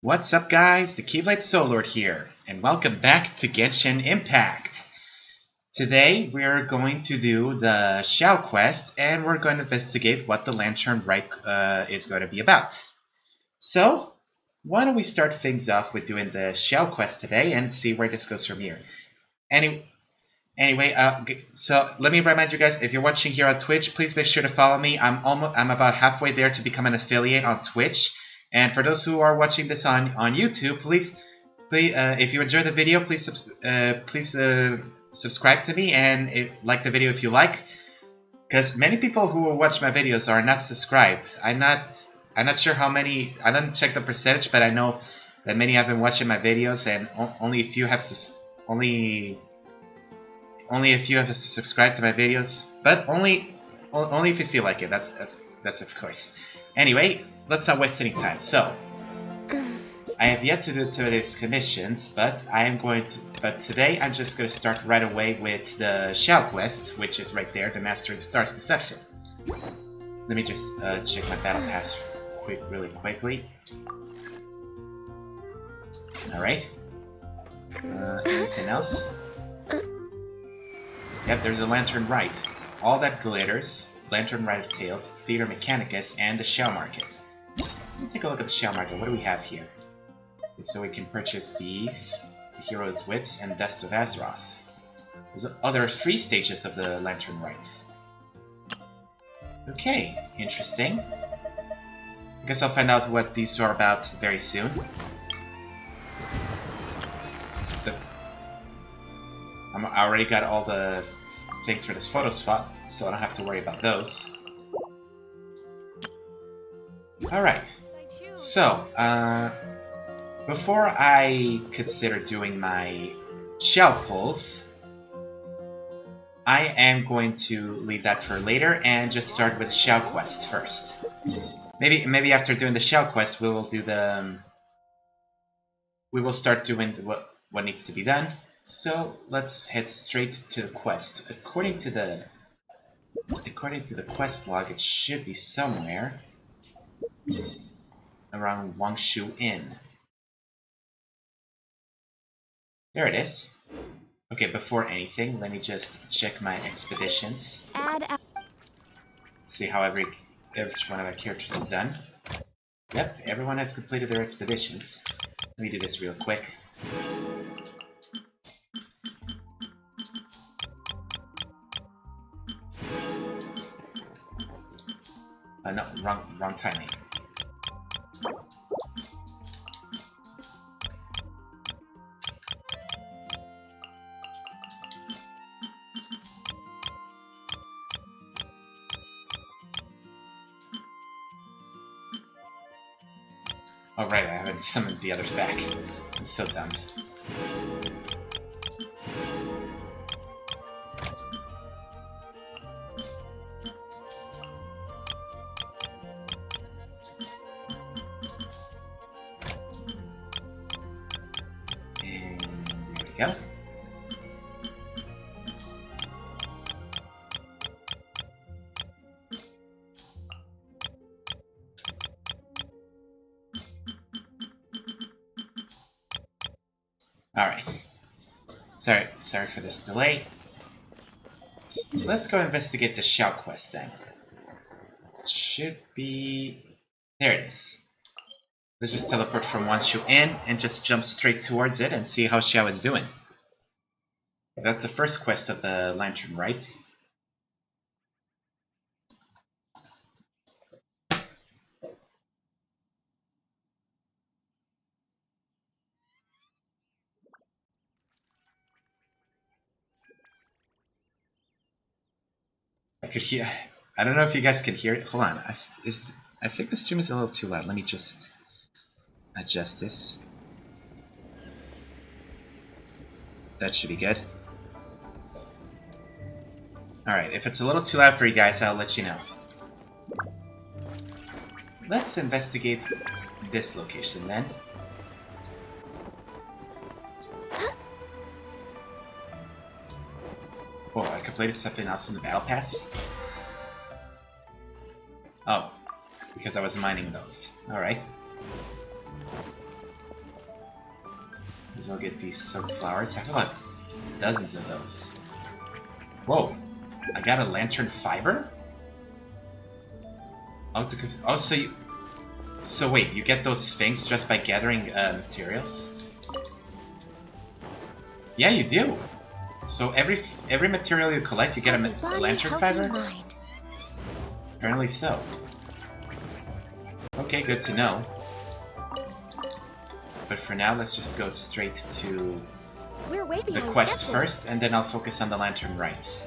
What's up guys, the Keyblade Soul Lord here, and welcome back to Genshin Impact! Today we're going to do the Xiao quest, and we're going to investigate what the Lantern Rite is going to be about. So, why don't we start things off with doing the Xiao quest today and see where this goes from here. Anyway, so let me remind you guys, if you're watching here on Twitch, please make sure to follow me. I'm about halfway there to become an affiliate on Twitch. And for those who are watching this on YouTube, please, if you enjoy the video, please subscribe to me and like the video if you like. Because many people who watch my videos are not subscribed. I'm not sure how many. I didn't check the percentage, but I know that many have been watching my videos, and only a few have only a few have subscribed to my videos. But only if you feel like it. That's of course. Anyway, let's not waste any time. So, I have yet to do today's commissions, but today I'm just going to start right away with the Xiao quest, which is right there, the Master of the Stars Deception. Let me just check my battle pass really quickly. Alright. Anything else? Yep, there's a Lantern Rite. All that glitters. Lantern Rite of Tales, Theater Mechanicus, and the Xiao Market. Let me take a look at the Xiao Market. What do we have here? So we can purchase these, the Hero's Wits, and Dust of Azeroth. There are 3 stages of the Lantern Rites. Okay, interesting. I guess I'll find out what these are about very soon. I already got all the things for this photo spot, so I don't have to worry about those. Alright, so, before I consider doing my Xiao pulls, I am going to leave that for later and just start with the Xiao quest first. Maybe after doing the Xiao quest, we will start doing what needs to be done. So let's head straight to the quest. According to the quest log, it should be somewhere around Wangshu Inn. There it is. Okay, before anything, let me just check my expeditions. See how each one of our characters is done. Yep, everyone has completed their expeditions. Let me do this real quick. No, wrong timing. Oh right, I haven't summoned the others back. I'm so dumb. Go. Alright. Sorry for this delay. Let's go investigate the Xiao quest then. It should be... There it is. Let's just teleport from Wangshu Inn and just jump straight towards it and see how Xiao is doing. That's the first quest of the Lantern Rite. I could hear... I don't know if you guys can hear it. Hold on. I think the stream is a little too loud. Let me just adjust this. That should be good. Alright, if it's a little too loud for you guys, I'll let you know. Let's investigate this location then. Oh, I completed something else in the battle pass? Oh, because I was mining those. Alright. As well get these silk flowers. I have like dozens of those. Whoa, I got a lantern fiber? Oh, so wait, you get those things just by gathering materials? Yeah, you do. So every material you collect, you get a lantern fiber? Mind. Apparently so. Okay, good to know. But for now, let's just go straight to the quest first, and then I'll focus on the lantern rites.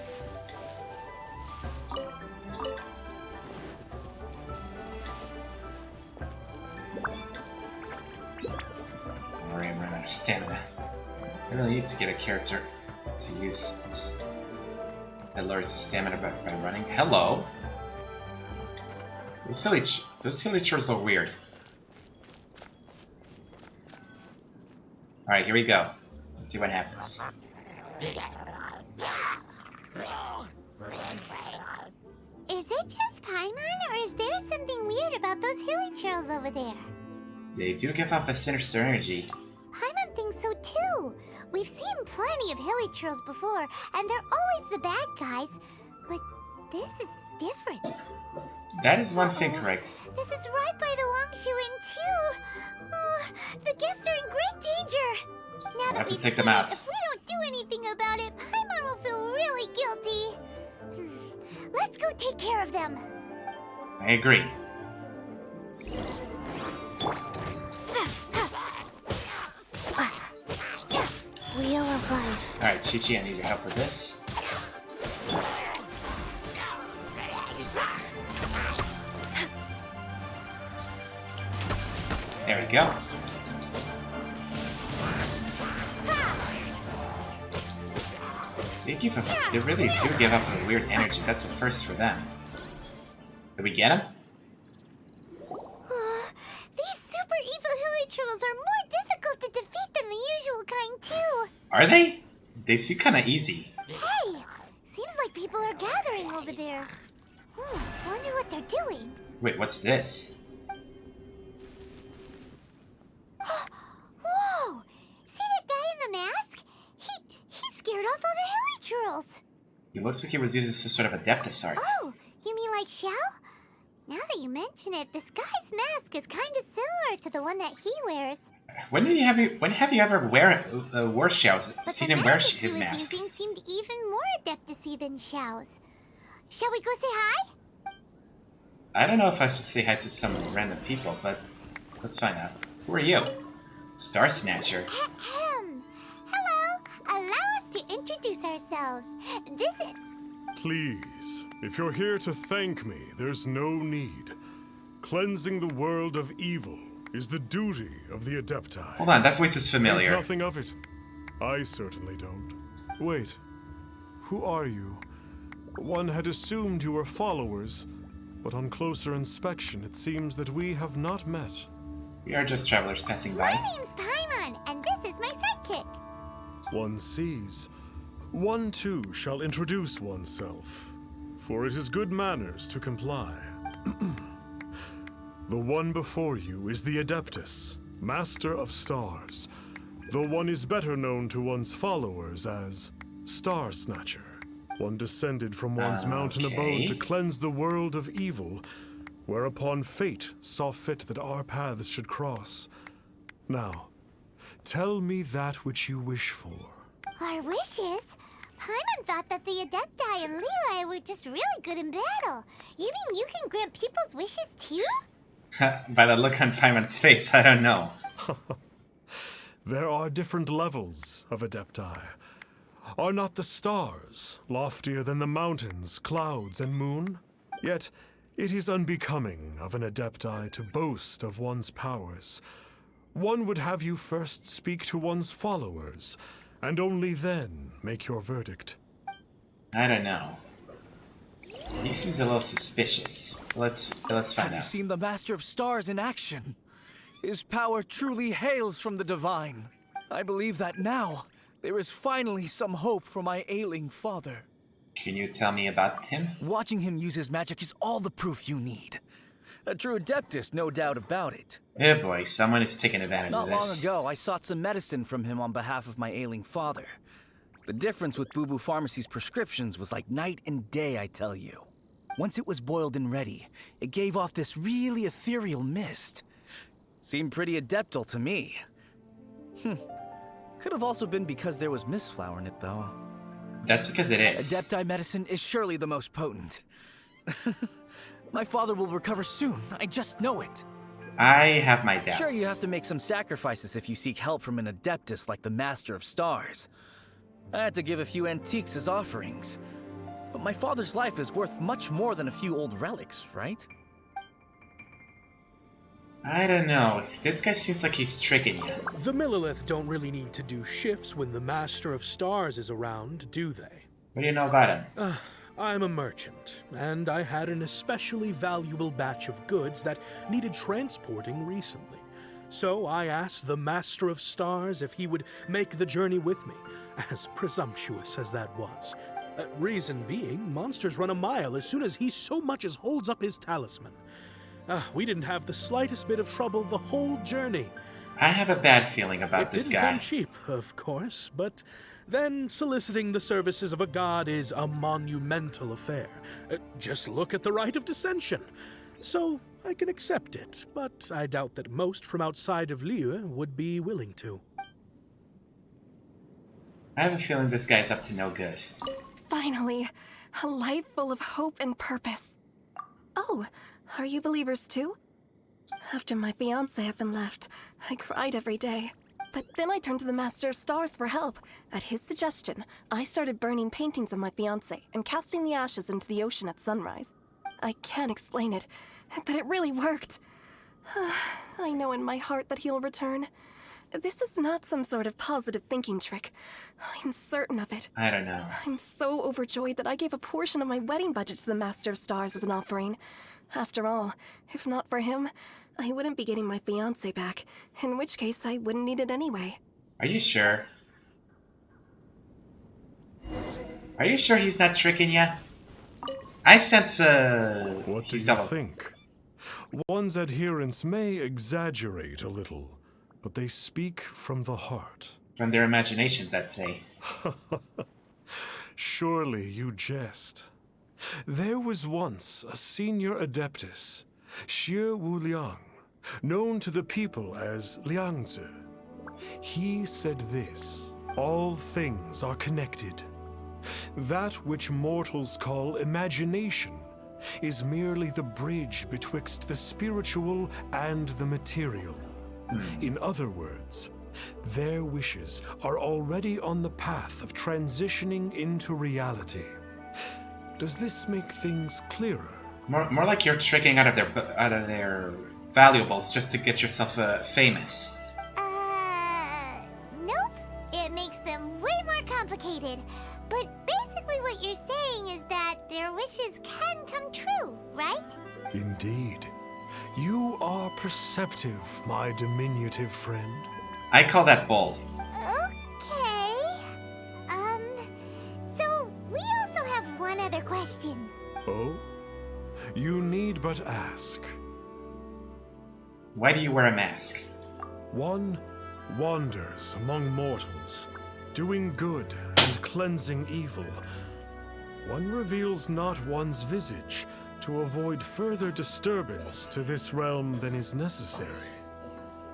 Alright, I'm running out of stamina. I really need to get a character to use that lowers the stamina by running. Hello! Those villagers are weird. Alright, here we go. Let's see what happens. Is it just Paimon, or is there something weird about those hilichurls over there? They do give off a sinister energy. Paimon thinks so too. We've seen plenty of hilichurls before, and they're always the bad guys. But this is different. That is one thing correct. This is right by the Wangshu Inn too. Oh, the guests are in great danger. Now that have to we've take seen them out. it, if we don't do anything about it, Paimon will feel really guilty. Let's go take care of them. I agree. Wheel of life. Alright, Chi-Chi, I need your help with this. There we go. They really do give off a weird energy. That's a first for them. Did we get him? These super evil hilichurls are more difficult to defeat than the usual kind too. Are they? They seem kind of easy. Hey, seems like people are gathering over there. Wonder what they're doing. Wait, what's this? Whoa! See that guy in the mask? He scared off all the hilichurls. He looks like he was using some sort of Adeptus art. Oh, you mean like Xiao? Now that you mention it, this guy's mask is kind of similar to the one that he wears. When have you ever wore Xiao's? Seen him wear his mask? Using seemed even more Adeptus-y than Xiao's. Shall we go say hi? I don't know if I should say hi to some random people, but let's find out. Who are you? Star Snatcher. Hello. Allow us to introduce ourselves. This is... Please, if you're here to thank me, there's no need. Cleansing the world of evil is the duty of the Adepti. Hold on, that voice is familiar. Think nothing of it. I certainly don't. Wait, who are you? One had assumed you were followers, but on closer inspection it seems that we have not met. We are just travelers passing by. My name's Paimon, and this is my sidekick. One sees. One too shall introduce oneself, for it is good manners to comply. The one before you is the Adeptus, Master of Stars. The one is better known to one's followers as Star Snatcher. One descended from one's mountain abode to cleanse the world of evil, whereupon fate saw fit that our paths should cross. Now, tell me that which you wish for. Our wishes? Paimon thought that the Adepti and Leela were just really good in battle. You mean you can grant people's wishes too? By the look on Paimon's face, I don't know. There are different levels of Adepti. Are not the stars loftier than the mountains, clouds, and moon? Yet, it is unbecoming of an Adepti to boast of one's powers. One would have you first speak to one's followers, and only then make your verdict. I don't know. He seems a little suspicious. Let's find out. Have you seen the Master of Stars in action? His power truly hails from the divine. I believe that now there is finally some hope for my ailing father. Can you tell me about him? Watching him use his magic is all the proof you need. A true adeptus, no doubt about it. Oh boy, someone is taking advantage Not of long this. ago, I sought some medicine from him on behalf of my ailing father. The difference with Boo Boo Pharmacy's prescriptions was like night and day, I tell you. Once it was boiled and ready, it gave off this really ethereal mist. Seemed pretty adeptal to me. Could have also been because there was mistflower in it, though. That's because it is. Adepti medicine is surely the most potent. My father will recover soon, I just know it. I have my doubts. Sure, you have to make some sacrifices if you seek help from an adeptus like the Master of Stars. I had to give a few antiques as offerings. But my father's life is worth much more than a few old relics, right? I don't know. This guy seems like he's tricking you. The Millilith don't really need to do shifts when the Master of Stars is around, do they? What do you know about him? I'm a merchant, and I had an especially valuable batch of goods that needed transporting recently. So I asked the Master of Stars if he would make the journey with me, as presumptuous as that was. Reason being, monsters run a mile as soon as he so much as holds up his talisman. We didn't have the slightest bit of trouble the whole journey. I have a bad feeling about this It guy. didn't come cheap, of course, but then soliciting the services of a god is a monumental affair. Just look at the Rite of Dissension. So I can accept it, but I doubt that most from outside of Liyue would be willing to. I have a feeling this guy's up to no good. Finally, a life full of hope and purpose. Oh, are you believers too? After my fiancé had been left, I cried every day. But then I turned to the Master of Stars for help. At his suggestion, I started burning paintings of my fiancé and casting the ashes into the ocean at sunrise. I can't explain it, but it really worked. I know in my heart that he'll return. This is not some sort of positive thinking trick. I'm certain of it. I don't know. I'm so overjoyed that I gave a portion of my wedding budget to the Master of Stars as an offering. After all, if not for him, I wouldn't be getting my fiancé back, in which case I wouldn't need it anyway. Are you sure? Are you sure he's not tricking you? I sense, What do he's you double. think? One's adherents may exaggerate a little, but they speak from the heart. From their imaginations, I'd say. Surely you jest. There was once a senior adeptus, Xie Wuliang, known to the people as Liangzi. He said this: all things are connected. That which mortals call imagination is merely the bridge betwixt the spiritual and the material. In other words, their wishes are already on the path of transitioning into reality. Does this make things clearer? More like you're tricking out of their valuables just to get yourself famous. Nope. It makes them way more complicated. But basically what you're saying is that their wishes can come true, right? Indeed. You are perceptive, my diminutive friend. I call that bull. Okay. So we also have one other question. Oh? You need but ask. Why do you wear a mask? One wanders among mortals, doing good and cleansing evil. One reveals not one's visage to avoid further disturbance to this realm than is necessary.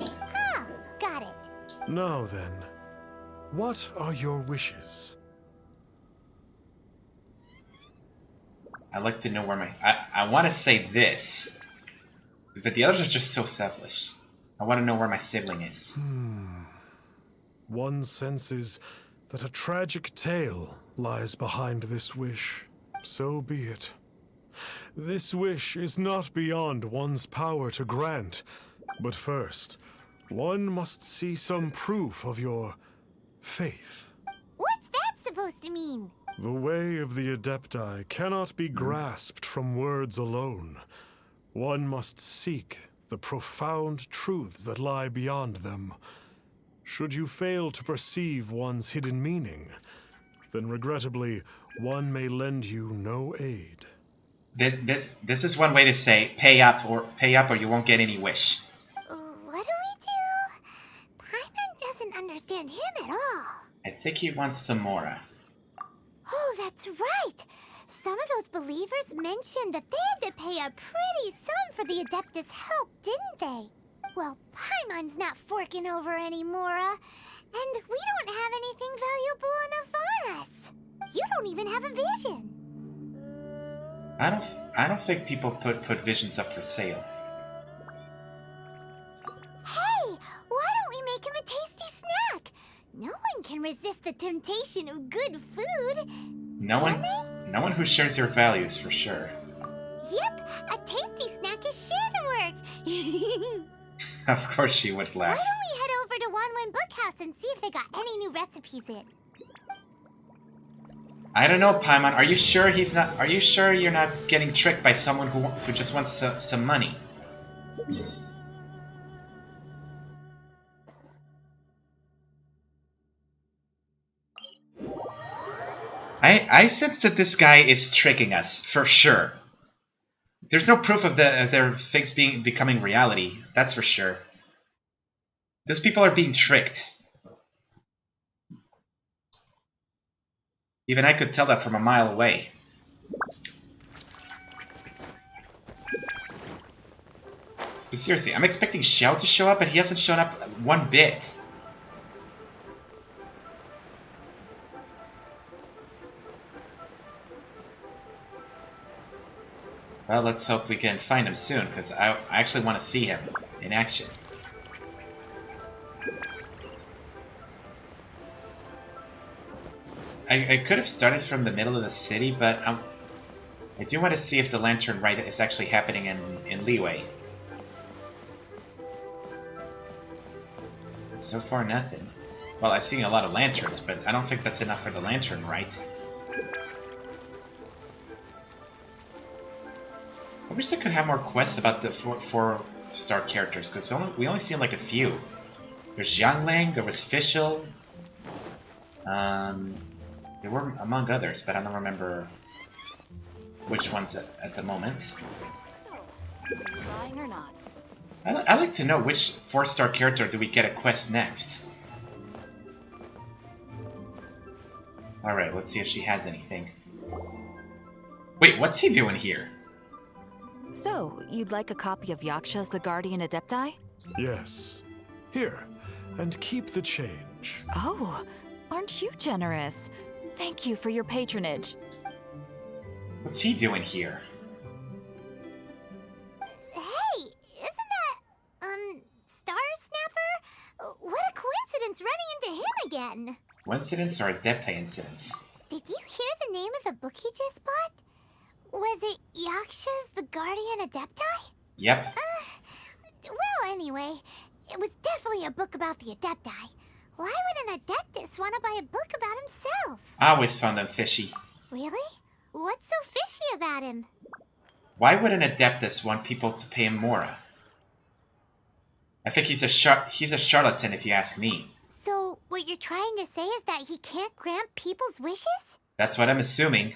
Ah, got it. Now then, what are your wishes? I like to know where my... I want to say this, but the others are just so selfish. I want to know where my sibling is. One senses that a tragic tale lies behind this wish. So be it. This wish is not beyond one's power to grant, but first, one must see some proof of your faith. What's that supposed to mean? The way of the Adepti cannot be grasped from words alone. One must seek the profound truths that lie beyond them. Should you fail to perceive one's hidden meaning, then regrettably, one may lend you no aid. This is one way to say pay up or you won't get any wish. What do we do? Paimon doesn't understand him at all. I think he wants some Mora. Oh, that's right. Some of those believers mentioned that they had to pay a pretty sum for the Adeptus' help, didn't they? Well, Paimon's not forking over any Mora, and we don't have anything valuable enough on us. You don't even have a vision. I don't think people put visions up for sale. Hey, why don't we make him a tasty snack? No one can resist the temptation of good food. No one who shares your values for sure. Yep, a tasty snack is sure to work. Of course she would Why laugh. don't we head over to Wanwen Bookhouse and see if they got any new recipes in? I don't know, Paimon. Are you sure you're not getting tricked by someone who just wants some money? I sense that this guy is tricking us for sure. There's no proof of their things becoming reality. That's for sure. These people are being tricked. Even I could tell that from a mile away. But seriously, I'm expecting Xiao to show up, and he hasn't shown up one bit. Well, let's hope we can find him soon, because I actually want to see him in action. I could have started from the middle of the city, but I do want to see if the Lantern Rite is actually happening in Leeway. So far, nothing. Well, I've seen a lot of lanterns, but I don't think that's enough for the Lantern Rite. I wish they could have more quests about the four-star characters, because we only see like a few. There's Jiangling, there was Fischl. There were among others, but I don't remember which ones at the moment. So, are you buying or not? I like to know which 4-star character do we get a quest next. Alright, let's see if she has anything. Wait, what's he doing here? So, you'd like a copy of Yaksha's The Guardian Adepti? Yes. Here, and keep the change. Oh, aren't you generous? Thank you for your patronage. What's he doing here? Hey, isn't that, Star Snapper? What a coincidence running into him again. Coincidence or Adepti incidents? Did you hear the name of the book he just bought? Was it Yaksha's The Guardian Adepti? Yep. Well, anyway, it was definitely a book about the Adepti. Why would an Adeptus want to buy a book about himself? I always found him fishy. Really? What's so fishy about him? Why would an Adeptus want people to pay him Mora? I think he's a charlatan if you ask me. So, what you're trying to say is that he can't grant people's wishes? That's what I'm assuming.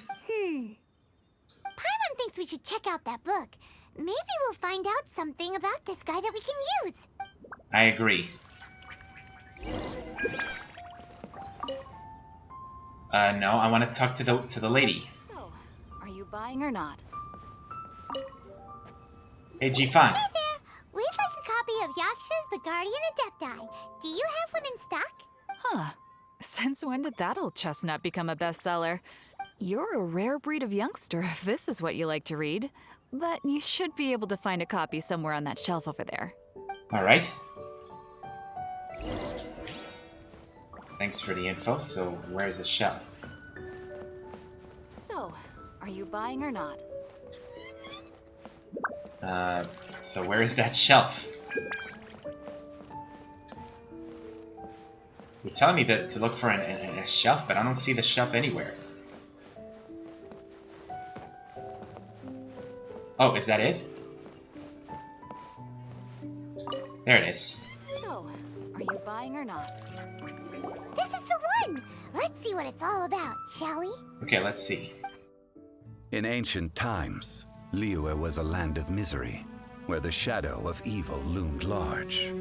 Paimon thinks we should check out that book. Maybe we'll find out something about this guy that we can use. I agree. No, I want to talk to the lady. So, are you buying or not? Hey, Jifan. Hey there! We'd like a copy of Yaksha's The Guardian Adepti. Do you have one in stock? Huh. Since when did that old chestnut become a bestseller? You're a rare breed of youngster if this is what you like to read. But you should be able to find a copy somewhere on that shelf over there. Alright. Thanks for the info. So, where's the shelf? So, are you buying or not? So where is that shelf? You're telling me to look for a shelf, but I don't see the shelf anywhere. Oh, is that it? There it is. So, are you buying or not? This is the fun! Let's see what it's all about, shall we? Okay, let's see. In ancient times, Liyue was a land of misery, where the shadow of evil loomed large.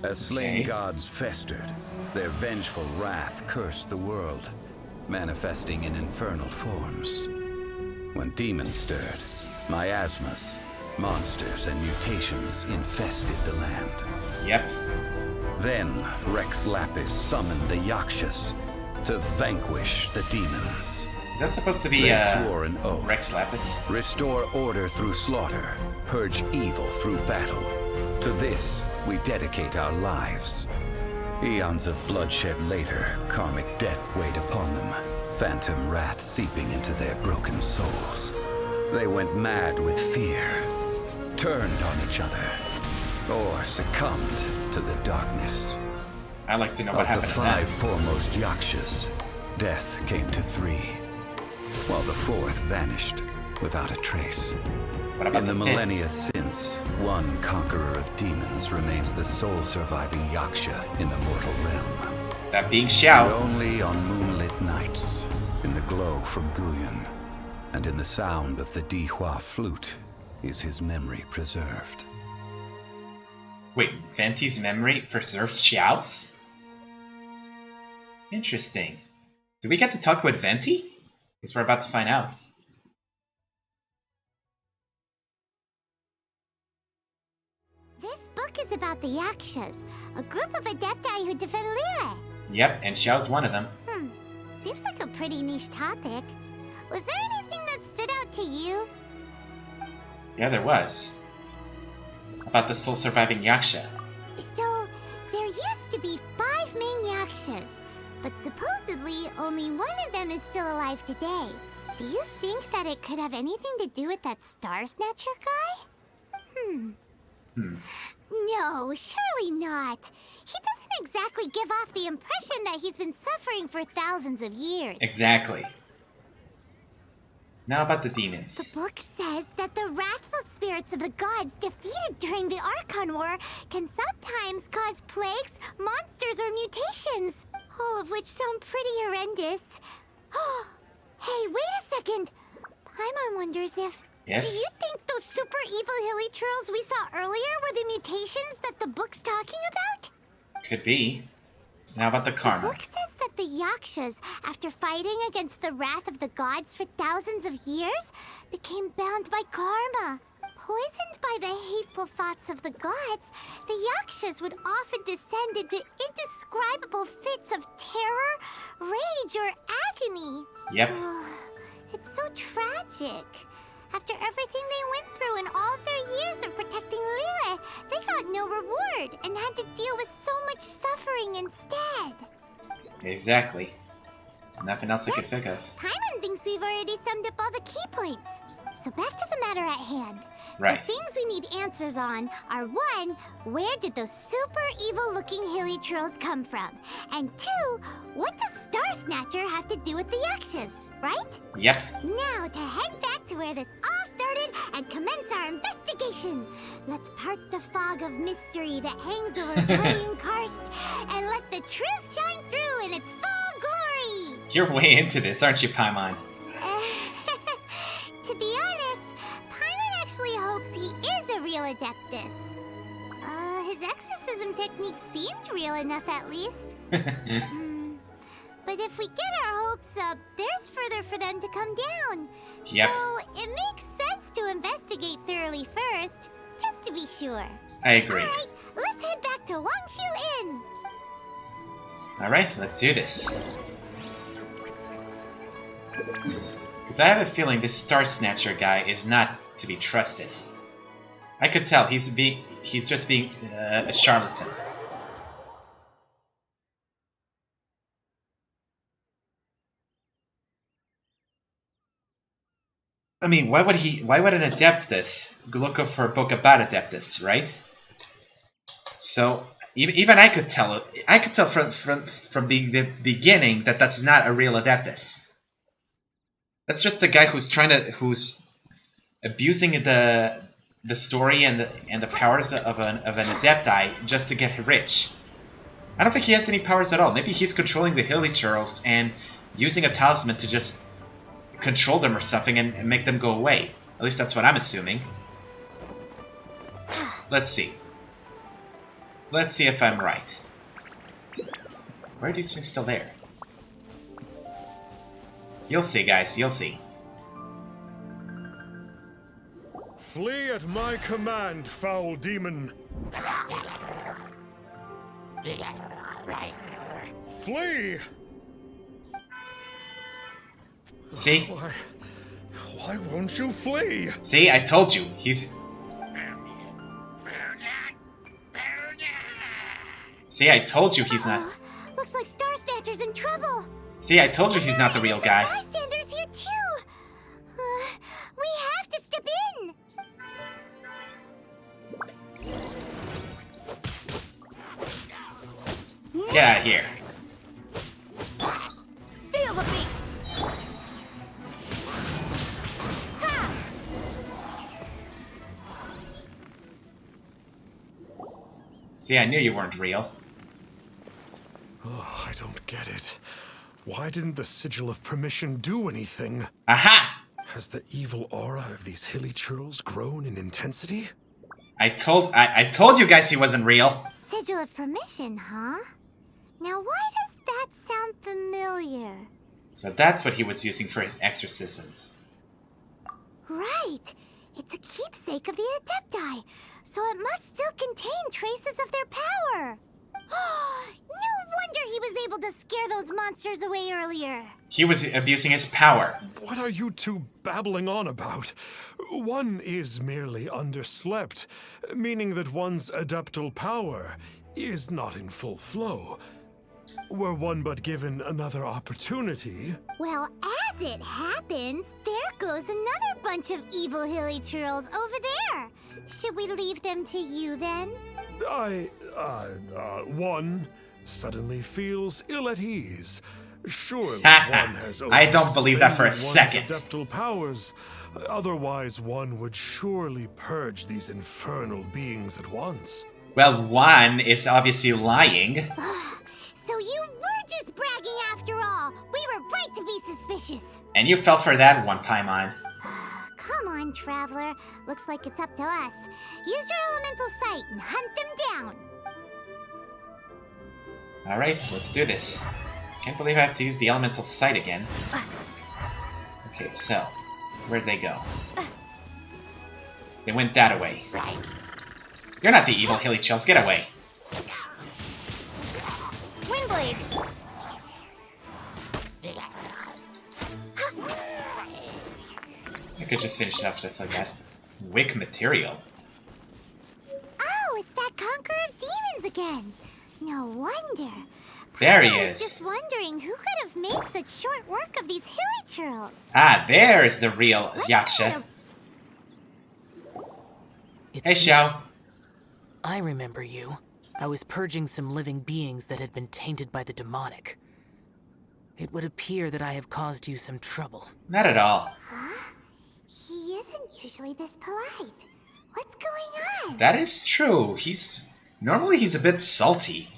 As slain gods festered, their vengeful wrath cursed the world, manifesting in infernal forms. When demons stirred, miasmas, monsters, and mutations infested the land. Yep. Then Rex Lapis summoned the Yakshas to vanquish the demons. Is that supposed to be They swore an oath. Rex Lapis? Restore order through slaughter, purge evil through battle. To this, we dedicate our lives. Eons of bloodshed later, karmic debt weighed upon them, phantom wrath seeping into their broken souls. They went mad with fear, turned on each other, or succumbed to the darkness. I'd like to know what happened Of to the them. 5 foremost Yakshas, death came to 3, while the 4th vanished without a trace. What about In the the fifth? millennia since, one conqueror of demons remains the sole surviving Yaksha in the mortal realm. That being And Xiao. only on moonlit nights, in the glow from Guyan, and in the sound of the Dihua flute, is his memory preserved. Wait, Venti's memory preserved Xiao's? Interesting. Do we get to talk with Venti? Because we're about to find out. This book is about the Yakshas, a group of adepti who defend Liyue. Yep, and Xiao's one of them. Seems like a pretty niche topic. Was there anything that stood out to you? Yeah, there was. About the sole surviving Yaksha. So, there used to be 5 main Yakshas, but supposedly only one of them is still alive today. Do you think that it could have anything to do with that Star Snatcher guy? No, surely not. He doesn't exactly give off the impression that he's been suffering for thousands of years. Exactly. Now about the The demons. book says that the wrathful spirits of the gods defeated during the Archon War can sometimes cause plagues, monsters, or mutations. All of which sound pretty horrendous. Oh, hey, wait a second. Paimon wonders if... Yes? Do you think those super evil hilly trolls we saw earlier were the mutations that the book's talking about? Could be. Now about the The karma. book says that the Yakshas, after fighting against the wrath of the gods for thousands of years, became bound by karma. Poisoned by the hateful thoughts of the gods, the Yakshas would often descend into indescribable fits of terror, rage, or agony. Yep. It's so tragic. After everything they went through and all of their years of protecting Liyue, they got no reward and had to deal with so much suffering instead. Exactly. Nothing else I could think of. Paimon thinks we've already summed up all the key points. So back to the matter at hand. Right. The things we need answers on are 1, where did those super evil-looking hilly trolls come from? And 2, what does Star Snatcher have to do with the Yakshas, right? Yep. Now to head back to where this all started and commence our investigation. Let's part the fog of mystery that hangs over Dwayne Karst and let the truth shine through in its full glory. You're way into this, aren't you, Paimon? To be honest, Paimon actually hopes he is a real Adeptus. His exorcism technique seemed real enough at least. But if we get our hopes up, there's further for them to come down. Yep. So it makes sense to investigate thoroughly first, just to be sure. I agree. Alright, let's head back to Wangshu Inn. Alright, let's do this. Because I have a feeling this Star Snatcher guy is not to be trusted. I could tell he's just being a charlatan. I mean, why would an Adeptus look for a book about Adeptus, right? So even I could tell from the beginning that that's not a real Adeptus. That's just a guy who's abusing the story and the powers of an Adepti just to get rich. I don't think he has any powers at all. Maybe he's controlling the hilichurls and using a talisman to just control them or something and make them go away. At least that's what I'm assuming. Let's see. Let's see if I'm right. Why are these things still there? You'll see, guys. You'll see. Flee at my command, foul demon. Flee! See? Why won't you flee? See, I told you. He's... See, I told you he's not... Looks like Star Snatcher's in trouble. See, I told you he's not the real guy. Bystanders here too. We have to step in. Get out of here. Feel the beat! See, I knew you weren't real. Oh, I don't get it. Why didn't the Sigil of Permission do anything? Aha! Has the evil aura of these hilichurls grown in intensity? I told you guys he wasn't real. Sigil of Permission, huh? Now why does that sound familiar? So that's what he was using for his exorcisms. Right. It's a keepsake of the Adepti, so it must still contain traces of their power. No wonder he was able to scare those monsters away earlier. He was abusing his power. What are you two babbling on about? One is merely underslept, meaning that one's adeptal power is not in full flow. Were one but given another opportunity... Well, as it happens, there goes another bunch of evil hilichurls over there. Should we leave them to you then? One suddenly feels ill at ease. Surely one has I don't believe that for a overexpended second. one's adeptal powers. Otherwise, one would surely purge these infernal beings at once. Well, one is obviously lying. So you were just bragging after all. We were right to be suspicious. And you fell for that one, Paimon. Come on, Traveler. Looks like it's up to us. Use your elemental sight and hunt them down. Alright, let's do this. Can't believe I have to use the elemental sight again. Okay, so, where'd they go? They went that way. You're not the evil hilichurls, get away. Windblade! I could just finish it off just like that. Wick material. Oh, it's that Conqueror of Demons again. No wonder. There he I was is. just wondering who could have made such short work of these hilichurls. Ah, there's the real Yaksha. Hey, Xiao. I remember you. I was purging some living beings that had been tainted by the demonic. It would appear that I have caused you some trouble. Not at all. Huh? He isn't usually this polite. What's going on? That is true. Normally he's a bit salty.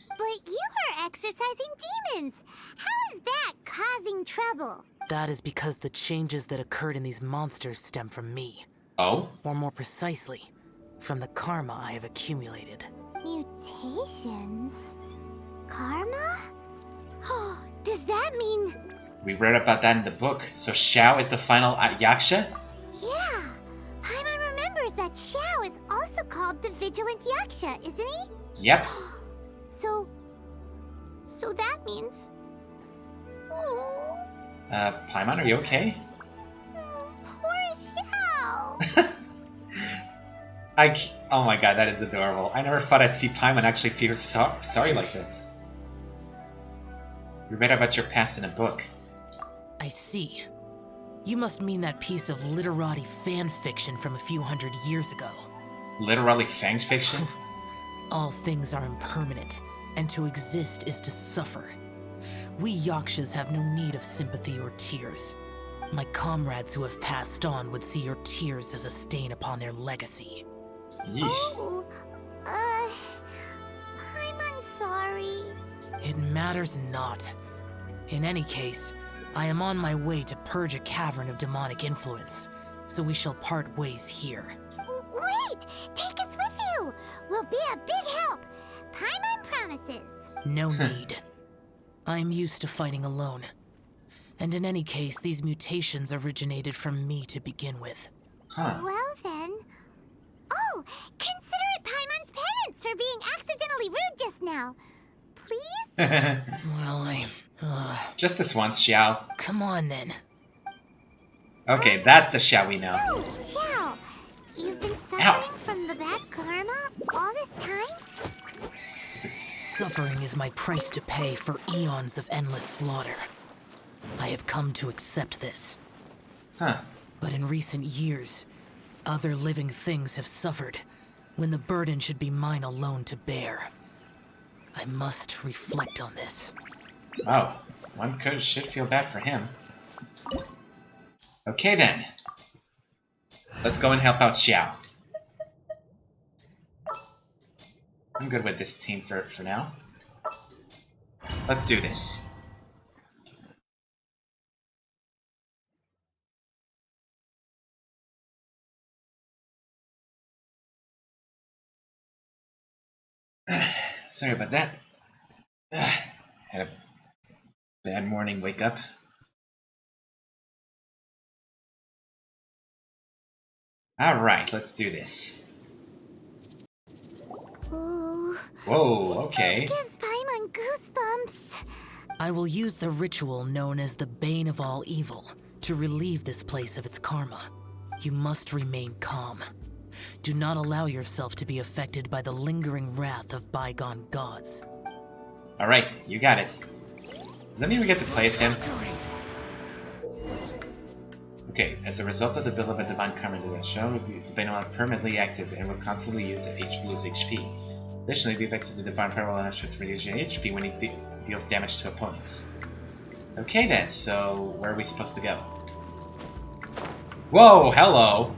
But you are exorcising demons. How is that causing trouble? That is because the changes that occurred in these monsters stem from me. Oh? Or more precisely, from the karma I have accumulated. Mutations? Karma? Does that mean... We read about that in the book. So Xiao is the final Yaksha? Yeah. Paimon remembers that Xiao is also called the Vigilant Yaksha, isn't he? Yep. So that means... Oh, Paimon, are you okay? poor Xiao. Oh my god, that is adorable. I never thought I'd see Paimon actually feel sorry like this. We read about your past in a book. I see. You must mean that piece of literati fan fiction from a few hundred years ago. Literally fan fiction? All things are impermanent, and to exist is to suffer. We Yakshas have no need of sympathy or tears. My comrades who have passed on would see your tears as a stain upon their legacy. Yeesh. Oh, I'm sorry. It matters not. In any case, I am on my way to purge a cavern of demonic influence, so we shall part ways here. Wait! Take us with you! We'll be a big help! Paimon promises! No need. I am used to fighting alone. And in any case, these mutations originated from me to begin with. Huh. Well then... Oh! Consider it Paimon's penance for being accidentally rude just now. Please? Well, Just this once, Xiao. come on then. Okay, that's the Xiao we know. So, Xiao, you've been suffering Ow. from the bad karma all this time? Suffering is my price to pay for eons of endless slaughter. I have come to accept this. Huh. But in recent years, other living things have suffered, when the burden should be mine alone to bear. I must reflect on this. Oh, one should feel bad for him. Okay then. Let's go and help out Xiao. I'm good with this team for now. Let's do this. Sorry about that. Had a bad morning wake up. Alright, let's do this. Ooh. Whoa, okay. This gives Paimon goosebumps. I will use the ritual known as the Bane of All Evil to relieve this place of its karma. You must remain calm. Do not allow yourself to be affected by the lingering wrath of bygone gods. Alright, you got it. Does that mean we get to play as him? Okay, as a result of the beloved divine karma that shown, the Bane will be permanently active and will constantly lose HP. Additionally, the effects of the divine power will ensure to reduce HP when he deals damage to opponents. Okay then, so where are we supposed to go? Whoa, hello!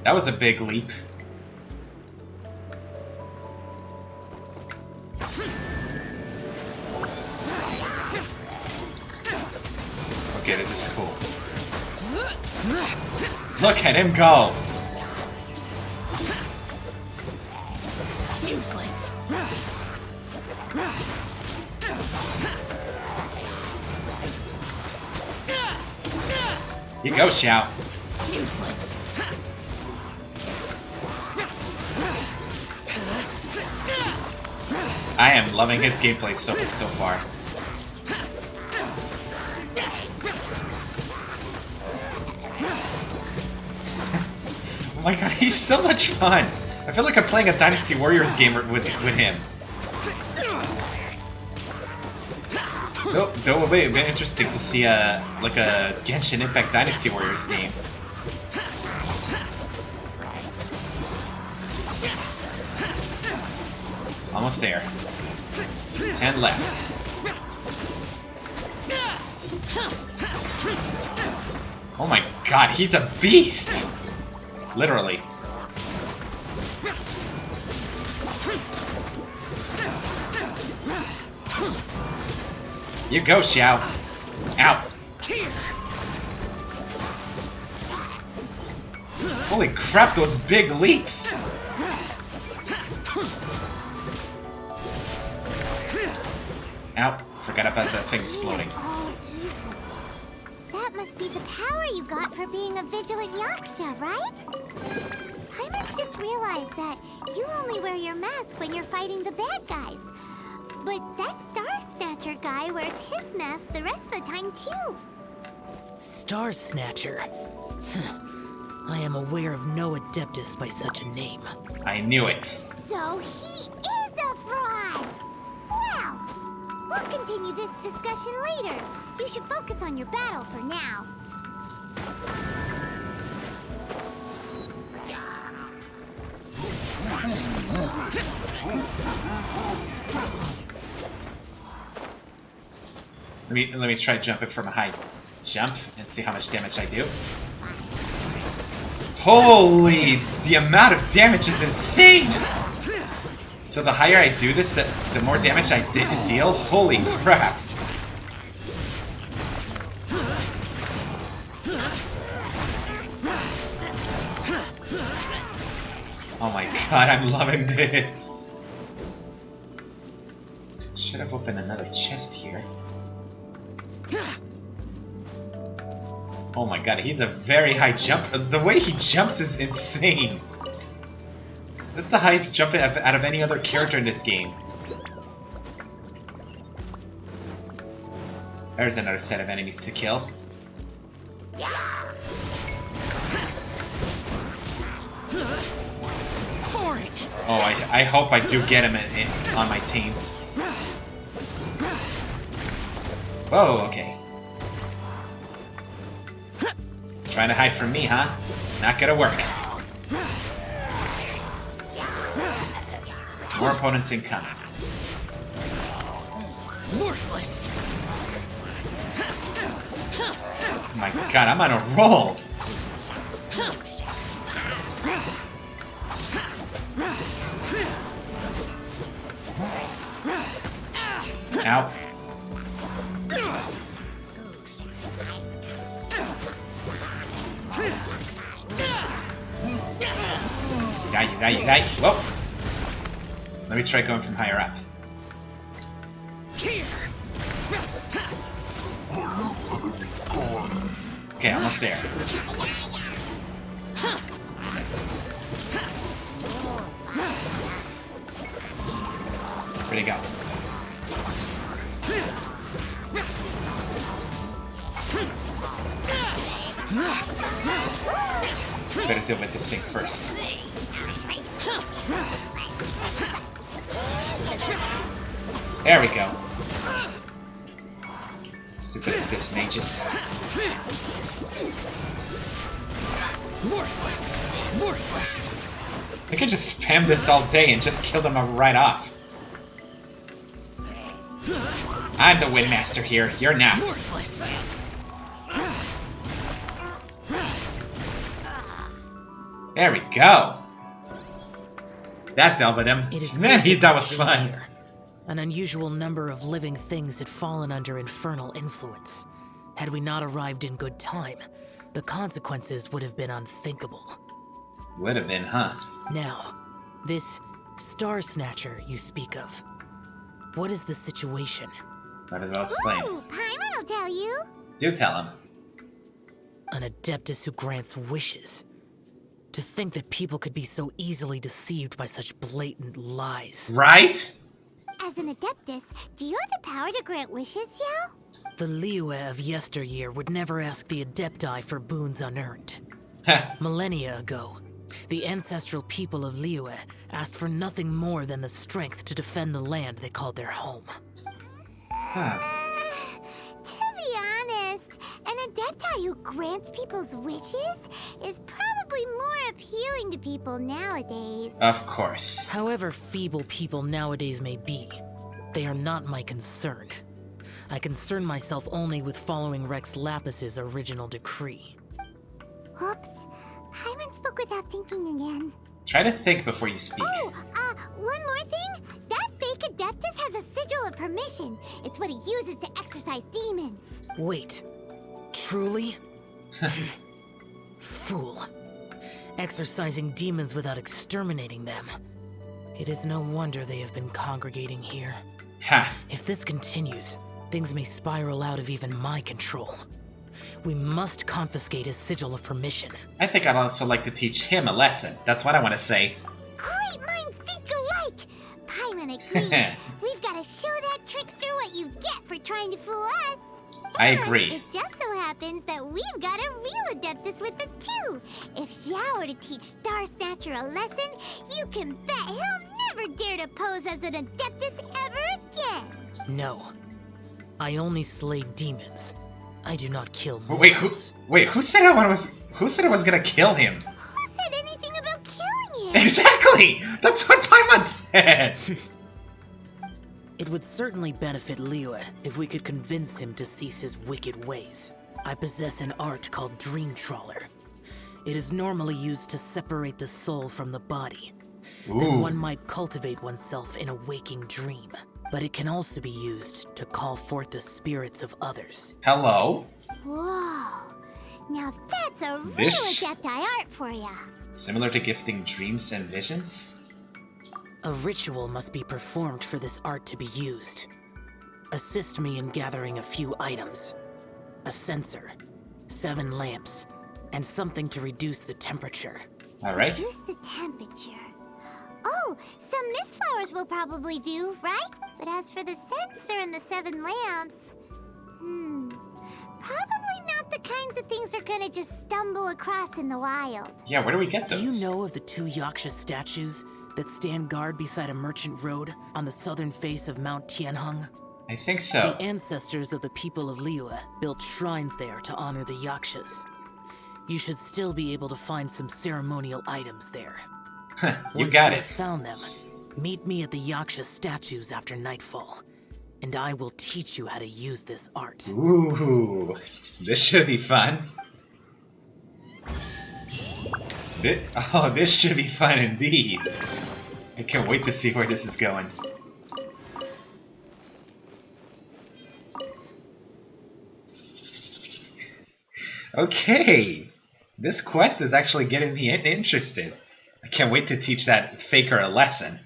That was a big leap. Okay, this is cool. Look at him go! Useless. You go, Xiao. Useless. I am loving his gameplay so far. Oh my god, he's so much fun! I feel like I'm playing a Dynasty Warriors game with him. Though it would be interesting to see like a Genshin Impact Dynasty Warriors game. Almost there. 10 left. Oh my god, he's a beast! Literally. You go, Xiao. Ow. Holy crap, those big leaps! Ow, forgot about that thing exploding. Oh, evil. That must be the power you got for being a vigilant yaksha, right? I must just realize that you only wear your mask when you're fighting the bad guys. But that Star Snatcher guy wears his mask the rest of the time, too. Star Snatcher. I am aware of no Adeptus by such a name. I knew it. So he is a fraud! Well, we'll continue this discussion later. You should focus on your battle for now. Let me try jumping from a high jump and see how much damage I do. Holy, the amount of damage is insane! So the higher I do this, the more damage I deal? Holy crap! Oh my god, I'm loving this! Should have opened another chest here. Oh my god, he's a very high jump. The way he jumps is insane. That's the highest jump out of any other character in this game. There's another set of enemies to kill. Oh, I hope I do get him on my team. Whoa, okay. Trying to hide from me, huh? Not gonna work. More opponents incoming. Worthless. Oh my god, I'm on a roll! Ow. You got you. Whoa! Let me try going from higher up. Okay, almost there. Where'd he go? Better deal with this thing first. There we go. Stupid abyss mages. Worthless. I could just spam this all day and just kill them right off. I'm the Windmaster here, you're not. Worthless. There we go. That dealt with him. It is Man, good that was fun. here. An unusual number of living things had fallen under infernal influence. Had we not arrived in good time, the consequences would have been unthinkable. Would have been, huh? Now, this Star Snatcher you speak of. What is the situation? Might as well explain. Ooh, Paimon will tell you. Do tell him. An Adeptus who grants wishes. To think that people could be so easily deceived by such blatant lies. Right? As an Adeptus, do you have the power to grant wishes, Xiao? The Liyue of yesteryear would never ask the Adepti for boons unearned. Millennia ago, the ancestral people of Liyue asked for nothing more than the strength to defend the land they called their home. To be honest, an Adepti who grants people's wishes is probably more appealing to people nowadays. Of course. However feeble people nowadays may be, they are not my concern. I concern myself only with following Rex Lapis's original decree. Oops. Paimon spoke without thinking again. Try to think before you speak. Oh, one more thing. That fake Adeptus has a sigil of permission. It's what he uses to exorcise demons. Wait, truly? Fool. Exorcising demons without exterminating them. It is no wonder they have been congregating here. Ha! If this continues, things may spiral out of even my control. We must confiscate his sigil of permission. I think I'd also like to teach him a lesson. That's what I want to say. Great minds think alike. Paimon agrees. We've got to show that trickster what you get for trying to fool us. I And agree. it just so happens that we've got a real Adeptus with us too. If Xiao were to teach Star Snatcher a lesson, you can bet he'll never dare to pose as an Adeptus ever again. No. I only slay demons. I do not kill Wait, mortals. who said I was gonna kill him? Who said anything about killing him? Exactly! That's what Paimon said! It would certainly benefit Liyue if we could convince him to cease his wicked ways. I possess an art called Dream Trawler. It is normally used to separate the soul from the body, that Ooh. one might cultivate oneself in a waking dream. But it can also be used to call forth the spirits of others. Hello. Whoa. Now that's a real This- Adepti art for ya. Similar to gifting dreams and visions? A ritual must be performed for this art to be used. Assist me in gathering a few items. A censer, 7 lamps, and something to reduce the temperature. Alright. Reduce the temperature. Oh, some mist flowers will probably do, right? But as for the censer and the 7 lamps... Probably not the kinds of things they're gonna just stumble across in the wild. Yeah, where do we get Do those? you know of the 2 Yaksha statues that stand guard beside a merchant road on the southern face of Mount Tianheng? I think so. The ancestors of the people of Liyue built shrines there to honor the Yakshas. You should still be able to find some ceremonial items there. You Once got you it. have found them, meet me at the Yaksha statues after nightfall, and I will teach you how to use this art. Ooh, this should be fun. This should be fun indeed. I can't wait to see where this is going. Okay, this quest is actually getting me interested. I can't wait to teach that faker a lesson.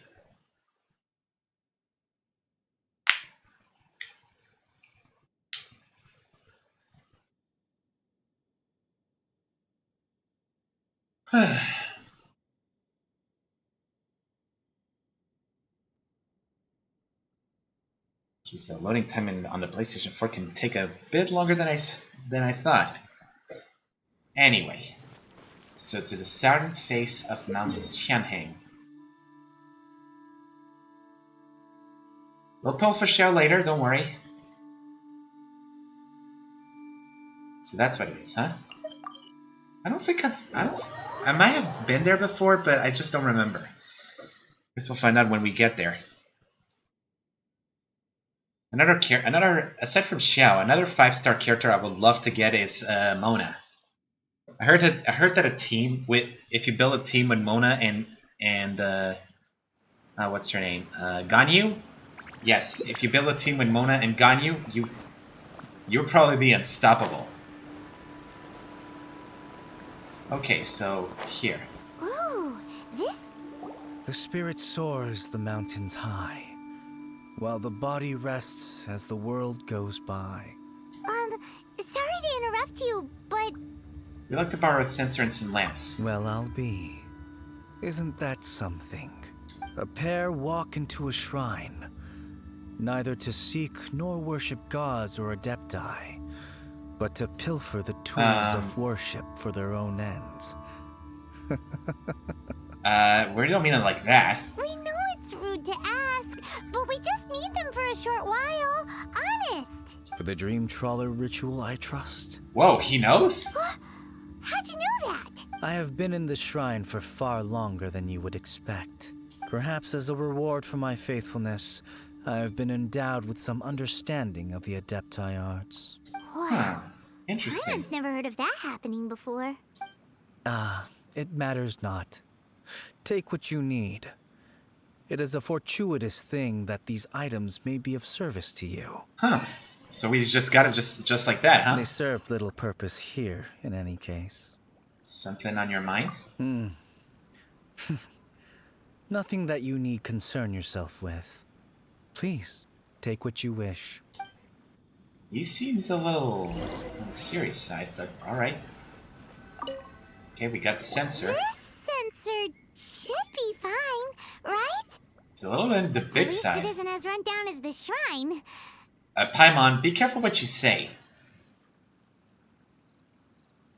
Geez, the loading time on the PlayStation 4 can take a bit longer than I thought. Anyway, so to the southern face of Mount Tianheng. We'll pull for Xiao later, don't worry. So that's what it is, huh? I don't think I might have been there before, but I just don't remember. Guess we'll find out when we get there. Aside from Xiao, another 5-star character I would love to get is Mona. I heard that a team with, if you build a team with Mona and what's her name, Ganyu. Yes, if you build a team with Mona and Ganyu, you'll probably be unstoppable. Okay, so here. Ooh, this... The spirit soars the mountains high, while the body rests as the world goes by. Sorry to interrupt you, but... We'd like to borrow a censer and some lamps. Well, I'll be. Isn't that something? A pair walk into a shrine, neither to seek nor worship gods or adepti, but to pilfer the tools of worship for their own ends. We don't mean it like that. We know it's rude to ask, but we just need them for a short while. Honest. For the dream trawler ritual, I trust. Whoa, he knows? How'd you know that? I have been in the shrine for far longer than you would expect. Perhaps as a reward for my faithfulness, I have been endowed with some understanding of the Adepti arts. Wow. Interesting. Paimon's never heard of that happening before. It matters not. Take what you need. It is a fortuitous thing that these items may be of service to you. Huh. So we just got it just like that, huh? They serve little purpose here, in any case. Something on your mind? Nothing that you need concern yourself with. Please, take what you wish. He seems a little on the serious side, but alright. Okay, we got the sensor. This sensor should be fine, right? It's a little on the big At least side. it isn't as run down as the shrine. Paimon, be careful what you say.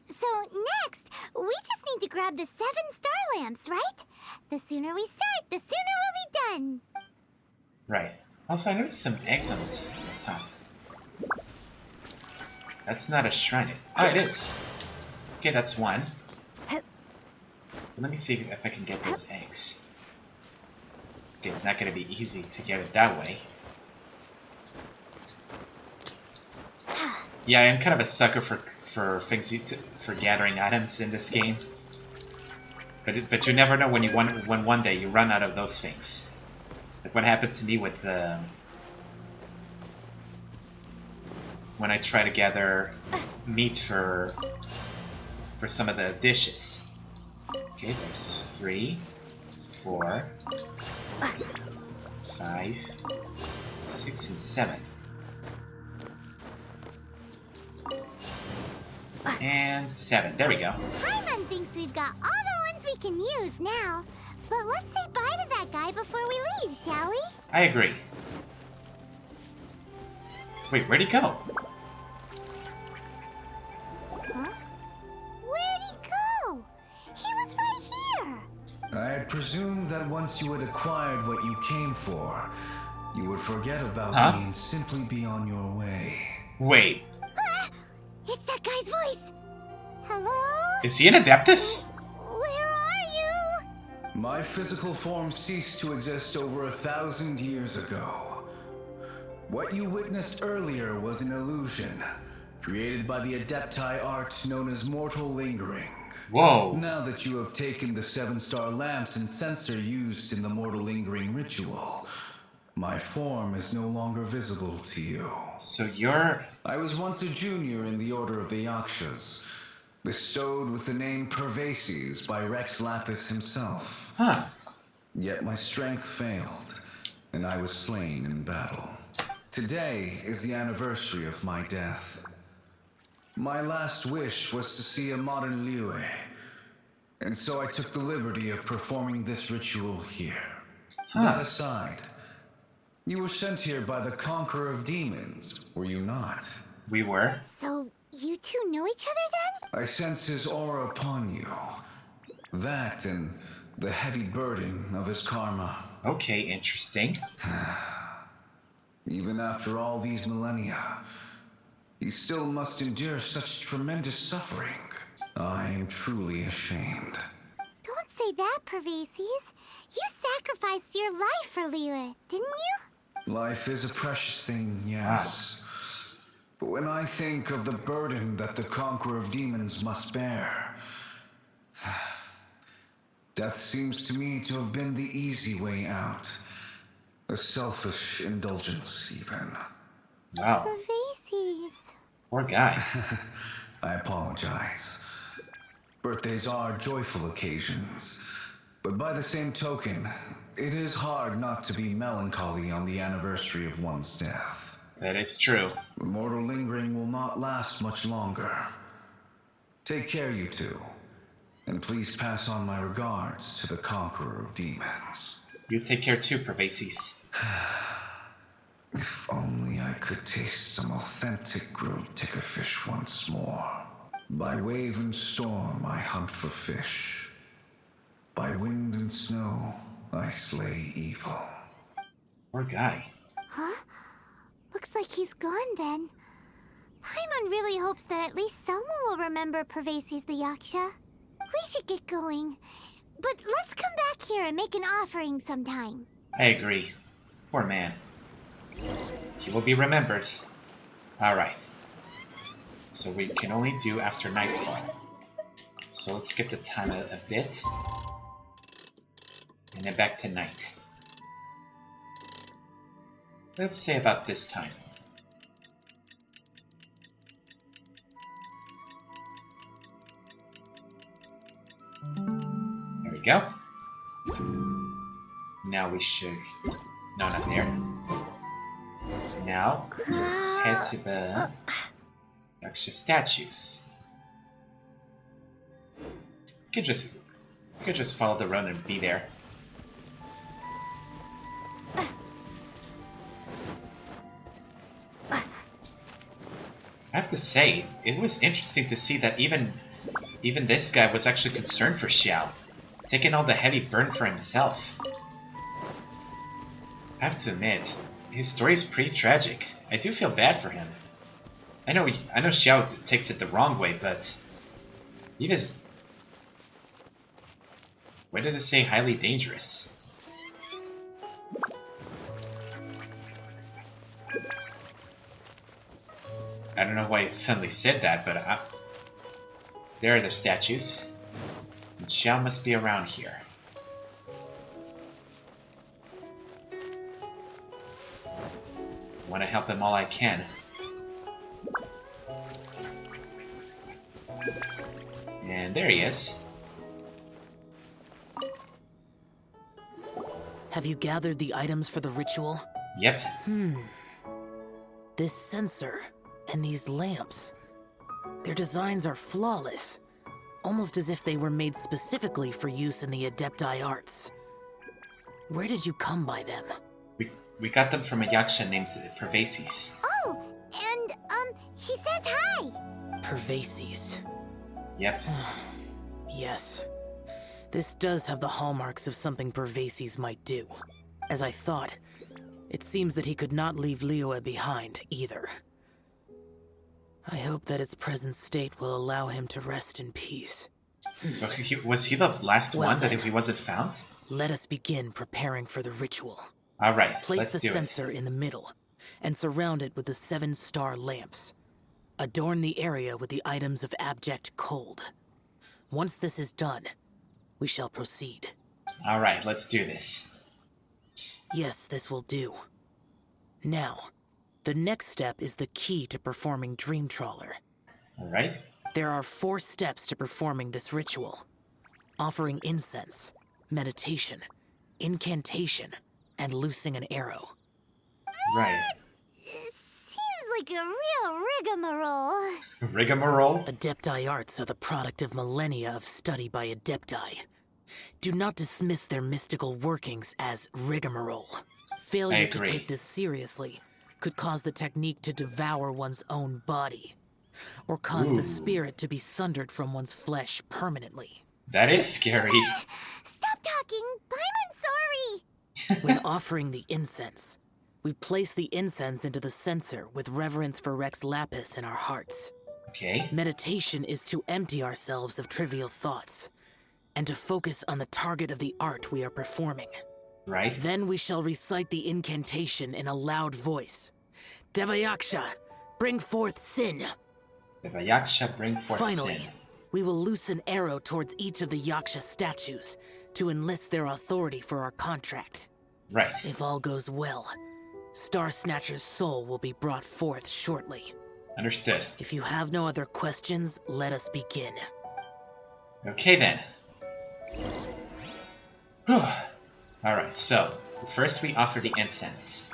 So next, we just need to grab the 7 star lamps, right? The sooner we start, the sooner we'll be done. Right. Also, I noticed some eggs on the top. That's not a shrine. Oh, it is. Okay, that's one. Let me see if I can get those eggs. Okay, it's not going to be easy to get it that way. Yeah, I'm kind of a sucker for things for gathering items in this game. But you never know when when one day you run out of those things. Like what happened to me with when I try to gather meat for some of the dishes. Okay, there's 3, 4, 5, 6, and 7. And 7. There we go. Paimon thinks we've got all the ones we can use now. But let's say bye to that guy before we leave, shall we? I agree. Wait, where'd he go? Huh? Where'd he go? He was right here. I had presumed that once you had acquired what you came for, you would forget about me and simply be on your way. Wait. It's that guy's voice. Hello? Is he an Adeptus? Where are you? My physical form ceased to exist over 1,000 years ago. What you witnessed earlier was an illusion, created by the Adepti art known as mortal lingering. Whoa. Now that you have taken the 7-star lamps and censer used in the mortal lingering ritual, my form is no longer visible to you. So you're... I was once a junior in the Order of the Yakshas, bestowed with the name Pervases by Rex Lapis himself. Huh. Yet my strength failed, and I was slain in battle. Today is the anniversary of my death. My last wish was to see a modern Liyue, and so I took the liberty of performing this ritual here. That aside, you were sent here by the Conqueror of Demons, were you not? We were. So you two know each other then? I sense his aura upon you. That and the heavy burden of his karma. Okay, interesting. Even after all these millennia, he still must endure such tremendous suffering. I am truly ashamed. Don't say that, Pervases. You sacrificed your life for Liyue, didn't you? Life is a precious thing, yes. But when I think of the burden that the Conqueror of Demons must bear, death seems to me to have been the easy way out. A selfish indulgence, even. Wow. Pervases. Poor guy. I apologize. Birthdays are joyful occasions, but by the same token, it is hard not to be melancholy on the anniversary of one's death. That is true. The mortal lingering will not last much longer. Take care, you two, and please pass on my regards to the Conqueror of Demons. You take care too, Pervases. If only I could taste some authentic grilled ticker fish once more. By wave and storm I hunt for fish. By wind and snow I slay evil. Poor guy. Huh? Looks like he's gone then. Paimon really hopes that at least someone will remember Pervases the Yaksha. We should get going. But let's come back here and make an offering sometime. I agree. Poor man. He will be remembered. Alright. So we can only do after nightfall. So let's skip the time a bit. And then back to night. Let's say about this time. There we go. Now we should... No, not there. Now, let's head to the Yaksha statues. We could just follow the road and be there. I have to say, it was interesting to see that even this guy was actually concerned for Xiao, taking all the heavy burden for himself. I have to admit, his story is pretty tragic. I do feel bad for him. I know Xiao takes it the wrong way, but he is... Why did it say highly dangerous? I don't know why it suddenly said that, but there are the statues. Xiao must be around here. Want to help him all I can. And there he is. Have you gathered the items for the ritual? Yep. This sensor and these lamps. Their designs are flawless. Almost as if they were made specifically for use in the Adepti arts. Where did you come by them? We got them from a yaksha named Pervases. Oh, and, he says hi! Pervases. Yep. Yes. This does have the hallmarks of something Pervases might do. As I thought, it seems that he could not leave Liyue behind, either. I hope that its present state will allow him to rest in peace. So was he the last Well one that then. if he wasn't found? Let us begin preparing for the ritual. Alright, Place let's the do sensor in the middle, and surround it with the 7-star lamps. Adorn the area with the items of abject cold. Once this is done, we shall proceed. it. Alright, let's do this. Yes, this will do. Now, the next step is the key to performing Dream Trawler. Alright. There are 4 steps to performing this ritual. Offering incense, meditation, incantation, and loosing an arrow. Right. Seems like a real rigmarole. Rigmarole? Adepti arts are the product of millennia of study by Adepti. Do not dismiss their mystical workings as rigmarole. Failure to agree. take this seriously could cause the technique to devour one's own body, or cause Ooh. the spirit to be sundered from one's flesh permanently. That is scary. Stop talking! I'm sorry! When offering the incense, we place the incense into the censer with reverence for Rex Lapis in our hearts. Okay. Meditation is to empty ourselves of trivial thoughts, and to focus on the target of the art we are performing. Right. Then we shall recite the incantation in a loud voice. Devayaksha, bring forth sin. The Yaksha bring forth Finally, sin. we will loose an arrow towards each of the Yaksha statues to enlist their authority for our contract. Right. If all goes well, Star Snatcher's soul will be brought forth shortly. Understood. If you have no other questions, let us begin. Okay then. Whew. Alright, so first we offer the incense.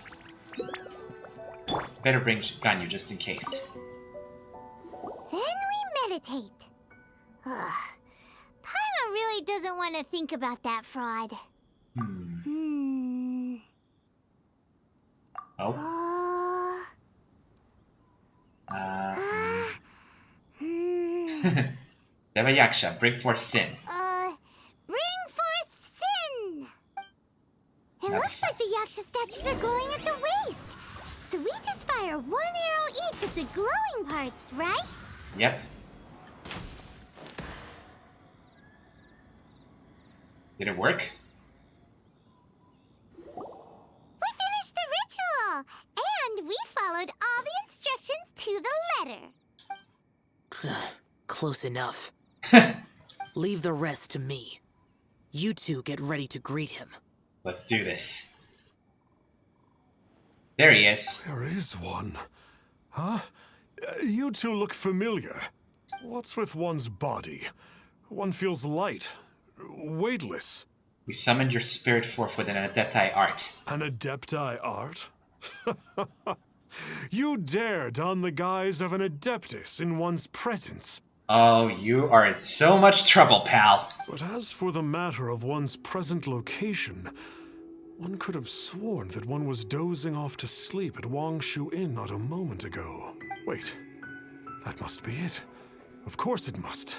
Better bring Ganyu just in case. Then we meditate. Ugh. Paimon really doesn't want to think about that fraud. Oh. Devayaksha, bring forth sin. Bring forth sin! It Now looks like the Yaksha statues are glowing at the waist. So we just fire 1 arrow each at the glowing parts, right? Yep. Did it work? We finished the ritual! And we followed all the instructions to the letter. Close enough. Leave the rest to me. You two get ready to greet him. Let's do this. There he is. There is one. Huh? You two look familiar. What's with one's body? One feels light, weightless. We summoned your spirit forth with an Adepti art. An Adepti art? You dare don the guise of an Adeptus in one's presence. Oh, you are in so much trouble, pal. But as for the matter of one's present location, one could have sworn that one was dozing off to sleep at Wangshu Inn not a moment ago. Wait, that must be it. Of course it must.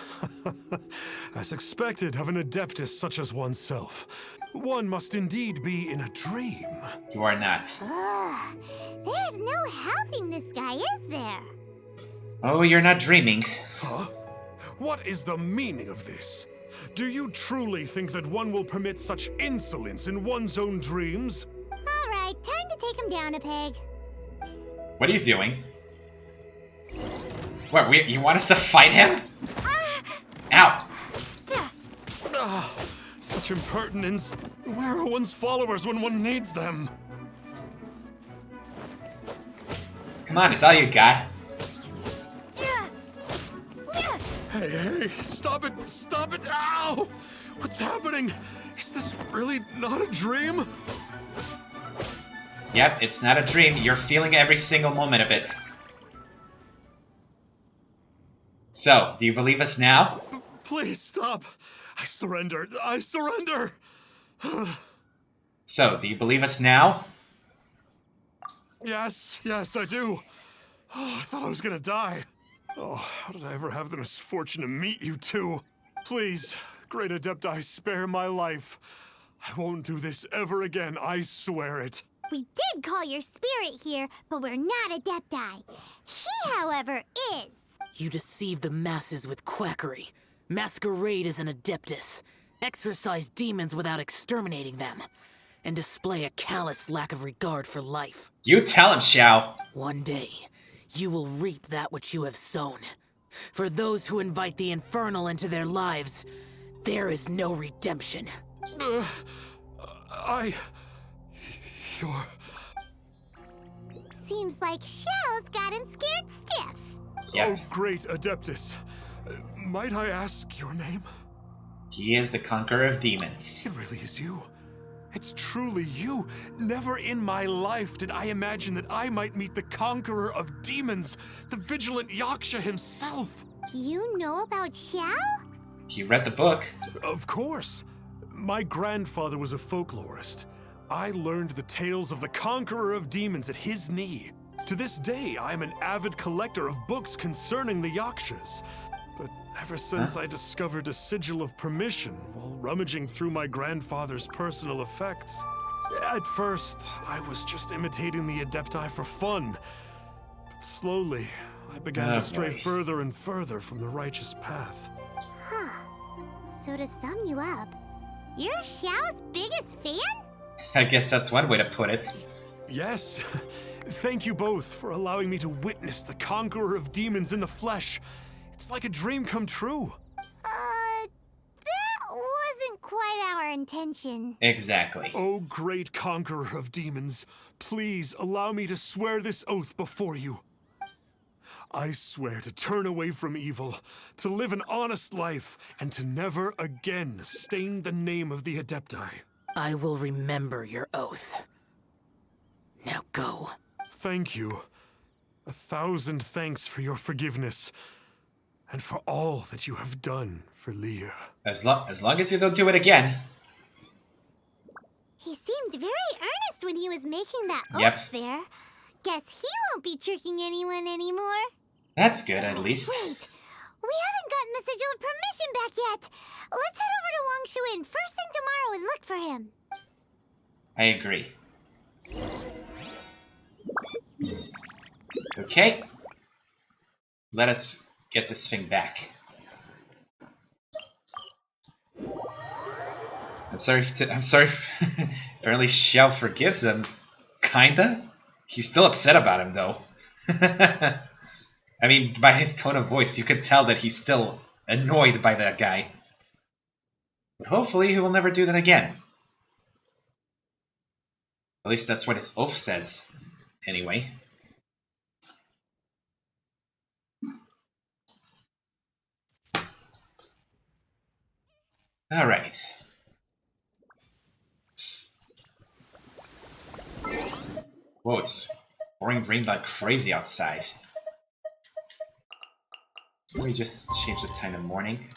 As expected of an Adeptus such as oneself, one must indeed be in a dream. You are not. Ugh. There's no helping this guy, is there? Oh, you're not dreaming. Huh? What is the meaning of this? Do you truly think that one will permit such insolence in one's own dreams? All right, time to take him down a peg. What are you doing? What, you want us to fight him? Ow! Such impertinence. Where are one's followers when one needs them? Come on, it's all you got. Hey, stop it! Stop it! Ow! What's happening? Is this really not a dream? Yep, it's not a dream. You're feeling every single moment of it. So, do you believe us now? Please stop! I surrender! I surrender! So, do you believe us now? Yes, I do. Oh, I thought I was gonna die. Oh, how did I ever have the misfortune to meet you two? Please, Great Adepti, spare my life. I won't do this ever again, I swear it. We did call your spirit here, but we're not Adepti. He, however, is. You deceive the masses with quackery, masquerade as an Adeptus, exorcise demons without exterminating them, and display a callous lack of regard for life. You tell him, Xiao. One day, you will reap that which you have sown. For those who invite the infernal into their lives, there is no redemption. You're... Seems like Xiao's got him scared stiff. Yep. Oh, great Adeptus. Might I ask your name? He is the conqueror of demons. It really is you. It's truly you. Never in my life did I imagine that I might meet the conqueror of demons, the vigilant Yaksha himself. You know about Xiao? He read the book. Of course. My grandfather was a folklorist. I learned the tales of the conqueror of demons at his knee. To this day, I'm an avid collector of books concerning the Yakshas. But ever since I discovered a sigil of permission while rummaging through my grandfather's personal effects, at first, I was just imitating the Adepti for fun. But slowly, I began to stray further and further from the righteous path. Huh. So to sum you up, you're Xiao's biggest fan? I guess that's one way to put it. Yes. Thank you both for allowing me to witness the conqueror of demons in the flesh. It's like a dream come true. That wasn't quite our intention. Exactly. Oh, great conqueror of demons, please allow me to swear this oath before you. I swear to turn away from evil, to live an honest life, and to never again stain the name of the Adepti. I will remember your oath. Now go. Thank you. 1,000 thanks for your forgiveness, and for all that you have done for Leah. As long as you don't do it again. He seemed very earnest when he was making that Yep. oath there. Guess he won't be tricking anyone anymore. That's good, at least. Wait, we haven't gotten the sigil of permission back yet. Let's head over to Wangshuin first thing tomorrow and look for him. I agree. Okay. Let us get this thing back. I'm sorry. Apparently, Xiao forgives him. Kinda. He's still upset about him, though. I mean, by his tone of voice, you could tell that he's still annoyed by that guy. But hopefully, he will never do that again. At least that's what his oath says. Anyway. Alright. Whoa, it's pouring rain like crazy outside. Can we just change the time to morning?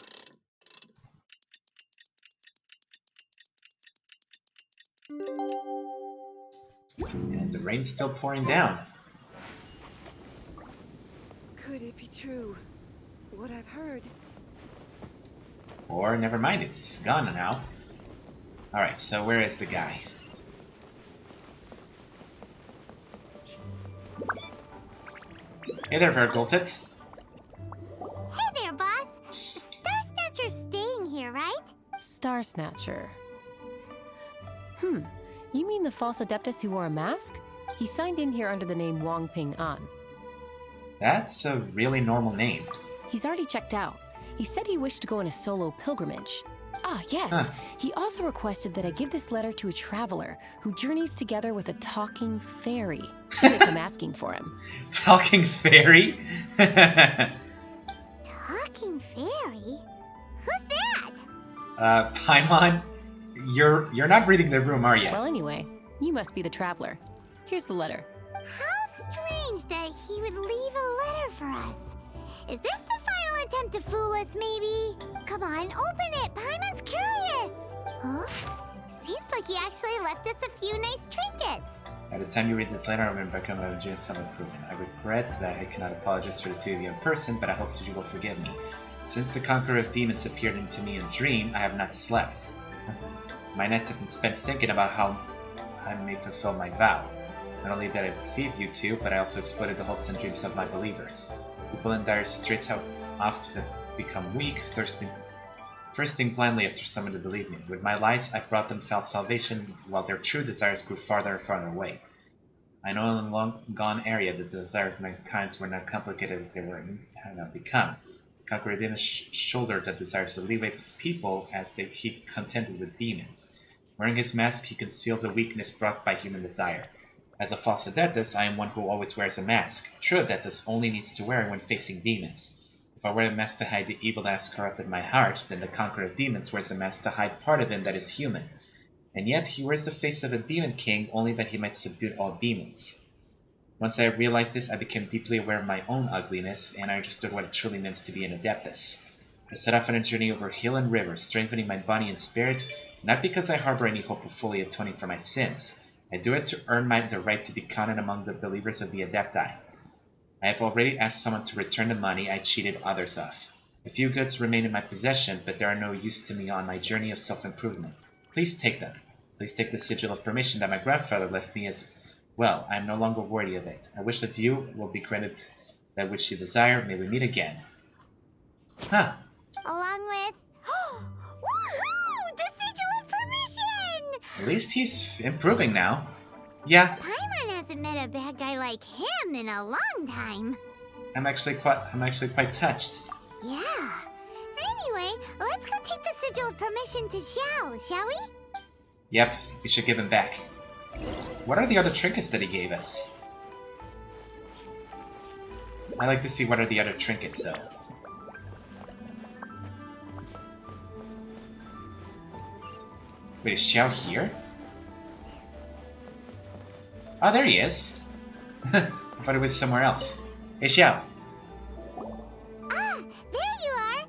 And the rain's still pouring down. Could it be true? What I've heard. Or, never mind, it's gone now. Alright, so where is the guy? Hey there, Vergoltet. Hey there, boss. Star Snatcher's staying here, right? Star Snatcher. You mean the false Adeptus who wore a mask? He signed in here under the name Wang Ping An. That's a really normal name. He's already checked out. He said he wished to go on a solo pilgrimage. Ah, yes. Huh. He also requested that I give this letter to a traveler who journeys together with a talking fairy. Should they come asking for him? Talking fairy? Talking fairy? Who's that? Paimon, you're not reading the room, are you? Well, anyway, you must be the traveler. Here's the letter. How strange that he would leave a letter for us. Is this the final attempt to fool us, maybe? Come on, open it. Paimon's curious. Huh? Seems like he actually left us a few nice trinkets. By the time you read this letter, I remember becoming a doing some improvement. I regret that I cannot apologize for the two of you in person, but I hope that you will forgive me. Since the Conqueror of Demons appeared into me in a dream, I have not slept. My nights have been spent thinking about how I may fulfill my vow. Not only did I deceive you two, but I also exploited the hopes and dreams of my believers. People in dire straits have often become weak, thirsting blindly after someone to believe me. With my lies, I brought them false salvation, while their true desires grew farther and farther away. I know in a long-gone area the desires of mankind were not complicated as they had now become. The Conqueror Demons shouldered the desires of Liyue's people as he contended with demons. Wearing his mask, he concealed the weakness brought by human desire. As a false Adeptus, I am one who always wears a mask. True Adeptus only needs to wear it when facing demons. If I wear a mask to hide the evil that has corrupted my heart, then the Conqueror of Demons wears a mask to hide part of him that is human. And yet he wears the face of a demon king only that he might subdue all demons. Once I realized this, I became deeply aware of my own ugliness, and I understood what it truly means to be an Adeptus. I set off on a journey over hill and river, strengthening my body and spirit, not because I harbor any hope of fully atoning for my sins. I do it to earn the right to be counted among the believers of the Adepti. I have already asked someone to return the money I cheated others of. A few goods remain in my possession, but they are no use to me on my journey of self-improvement. Please take them. Please take the sigil of permission that my grandfather left me as well. I am no longer worthy of it. I wish that you will be granted that which you desire. May we meet again. Huh. Along with... Woohoo! The sigil of permission! At least he's improving now. Yeah. Paimon hasn't met a bad guy like him in a long time. I'm actually quite touched. Yeah. Anyway, let's go take the sigil of permission to Xiao, shall we? Yep, we should give him back. What are the other trinkets that he gave us? I'd like to see what are the other trinkets, though. Wait, is Xiao here? Oh, there he is. I thought he was somewhere else. Hey, Xiao. Ah, there you are.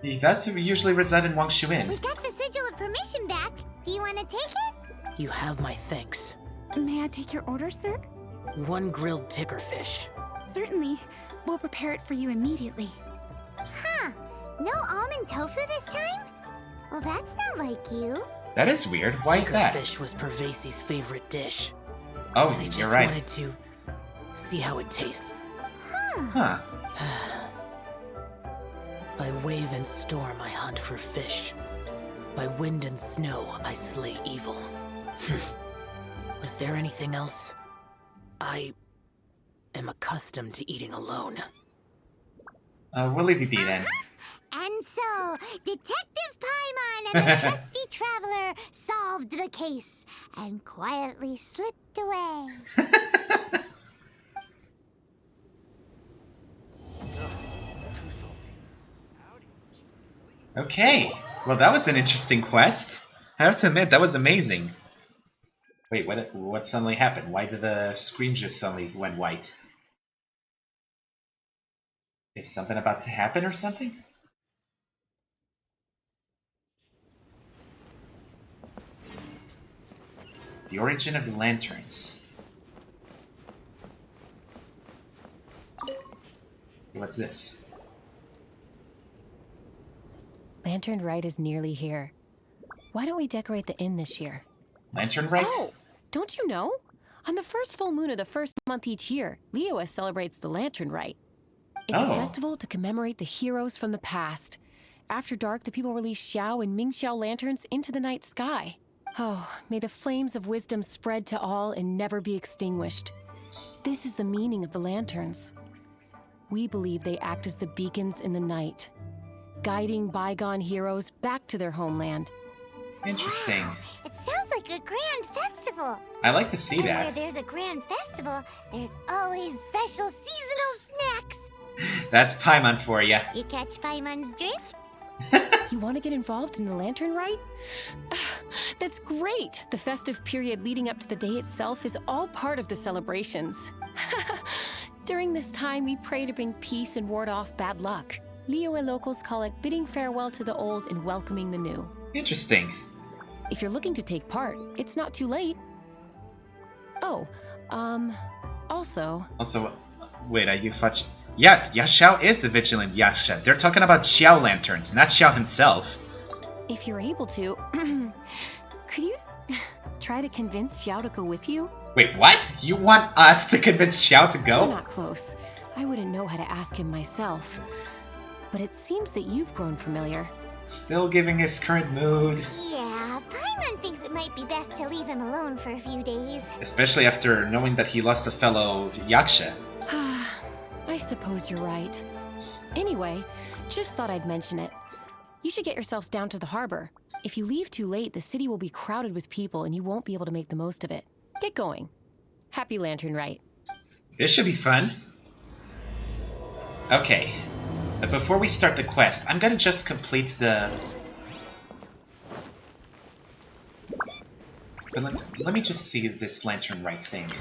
He does usually reside in Wangshu Inn. We got the sigil of permission back. Do you want to take it? You have my thanks. May I take your order, sir? 1 grilled tickerfish. Certainly. We'll prepare it for you immediately. Huh. No almond tofu this time? Well, that's not like you. That is weird. Why is that? Tickerfish was Pervasi's favorite dish. Oh, I just you're right. wanted to see how it tastes. Huh. By wave and storm I hunt for fish. By wind and snow I slay evil. Was there anything else? I am accustomed to eating alone. We'll leave you be then. And so, Detective Paimon and the trusty traveler solved the case and quietly slipped away. Okay. Well, that was an interesting quest. I have to admit, that was amazing. Wait, what suddenly happened? Why did the screen just suddenly went white? Is something about to happen or something? The origin of the lanterns. What's this? Lantern Rite is nearly here. Why don't we decorate the inn this year? Lantern Rite? Oh, don't you know? On the first full moon of the first month each year, Liyue celebrates the Lantern Rite. It's a festival to commemorate the heroes from the past. After dark, the people release Xiao and Mingxiao lanterns into the night sky. Oh, may the flames of wisdom spread to all and never be extinguished. This is the meaning of the lanterns. We believe they act as the beacons in the night. guiding bygone heroes back to their homeland. Interesting. Wow, it sounds like a grand festival. I like to see And that. where there's a grand festival, there's always special seasonal snacks. That's Paimon for ya. You catch Paimon's drift? You want to get involved in the Lantern Rite? That's great! The festive period leading up to the day itself is all part of the celebrations. During this time, we pray to bring peace and ward off bad luck. Liyue locals call it bidding farewell to the old and welcoming the new. Interesting. If you're looking to take part, it's not too late. Oh, also... Also, wait, are you fudge? Yeah, Xiao is the vigilant Yaksha. They're talking about Xiao Lanterns, not Xiao himself. If you're able to, could you try to convince Xiao to go with you? Wait, what? You want us to convince Xiao to We're go? not close. I wouldn't know how to ask him myself. But it seems that you've grown familiar. Still giving his current mood. Yeah, Paimon thinks it might be best to leave him alone for a few days. Especially after knowing that he lost a fellow Yaksha. I suppose you're right. Anyway, just thought I'd mention it. You should get yourselves down to the harbor. If you leave too late, the city will be crowded with people and you won't be able to make the most of it. Get going. Happy Lantern Rite. This should be fun. Okay. But before we start the quest, I'm gonna just complete the... But let me just see this Lantern Rite thing.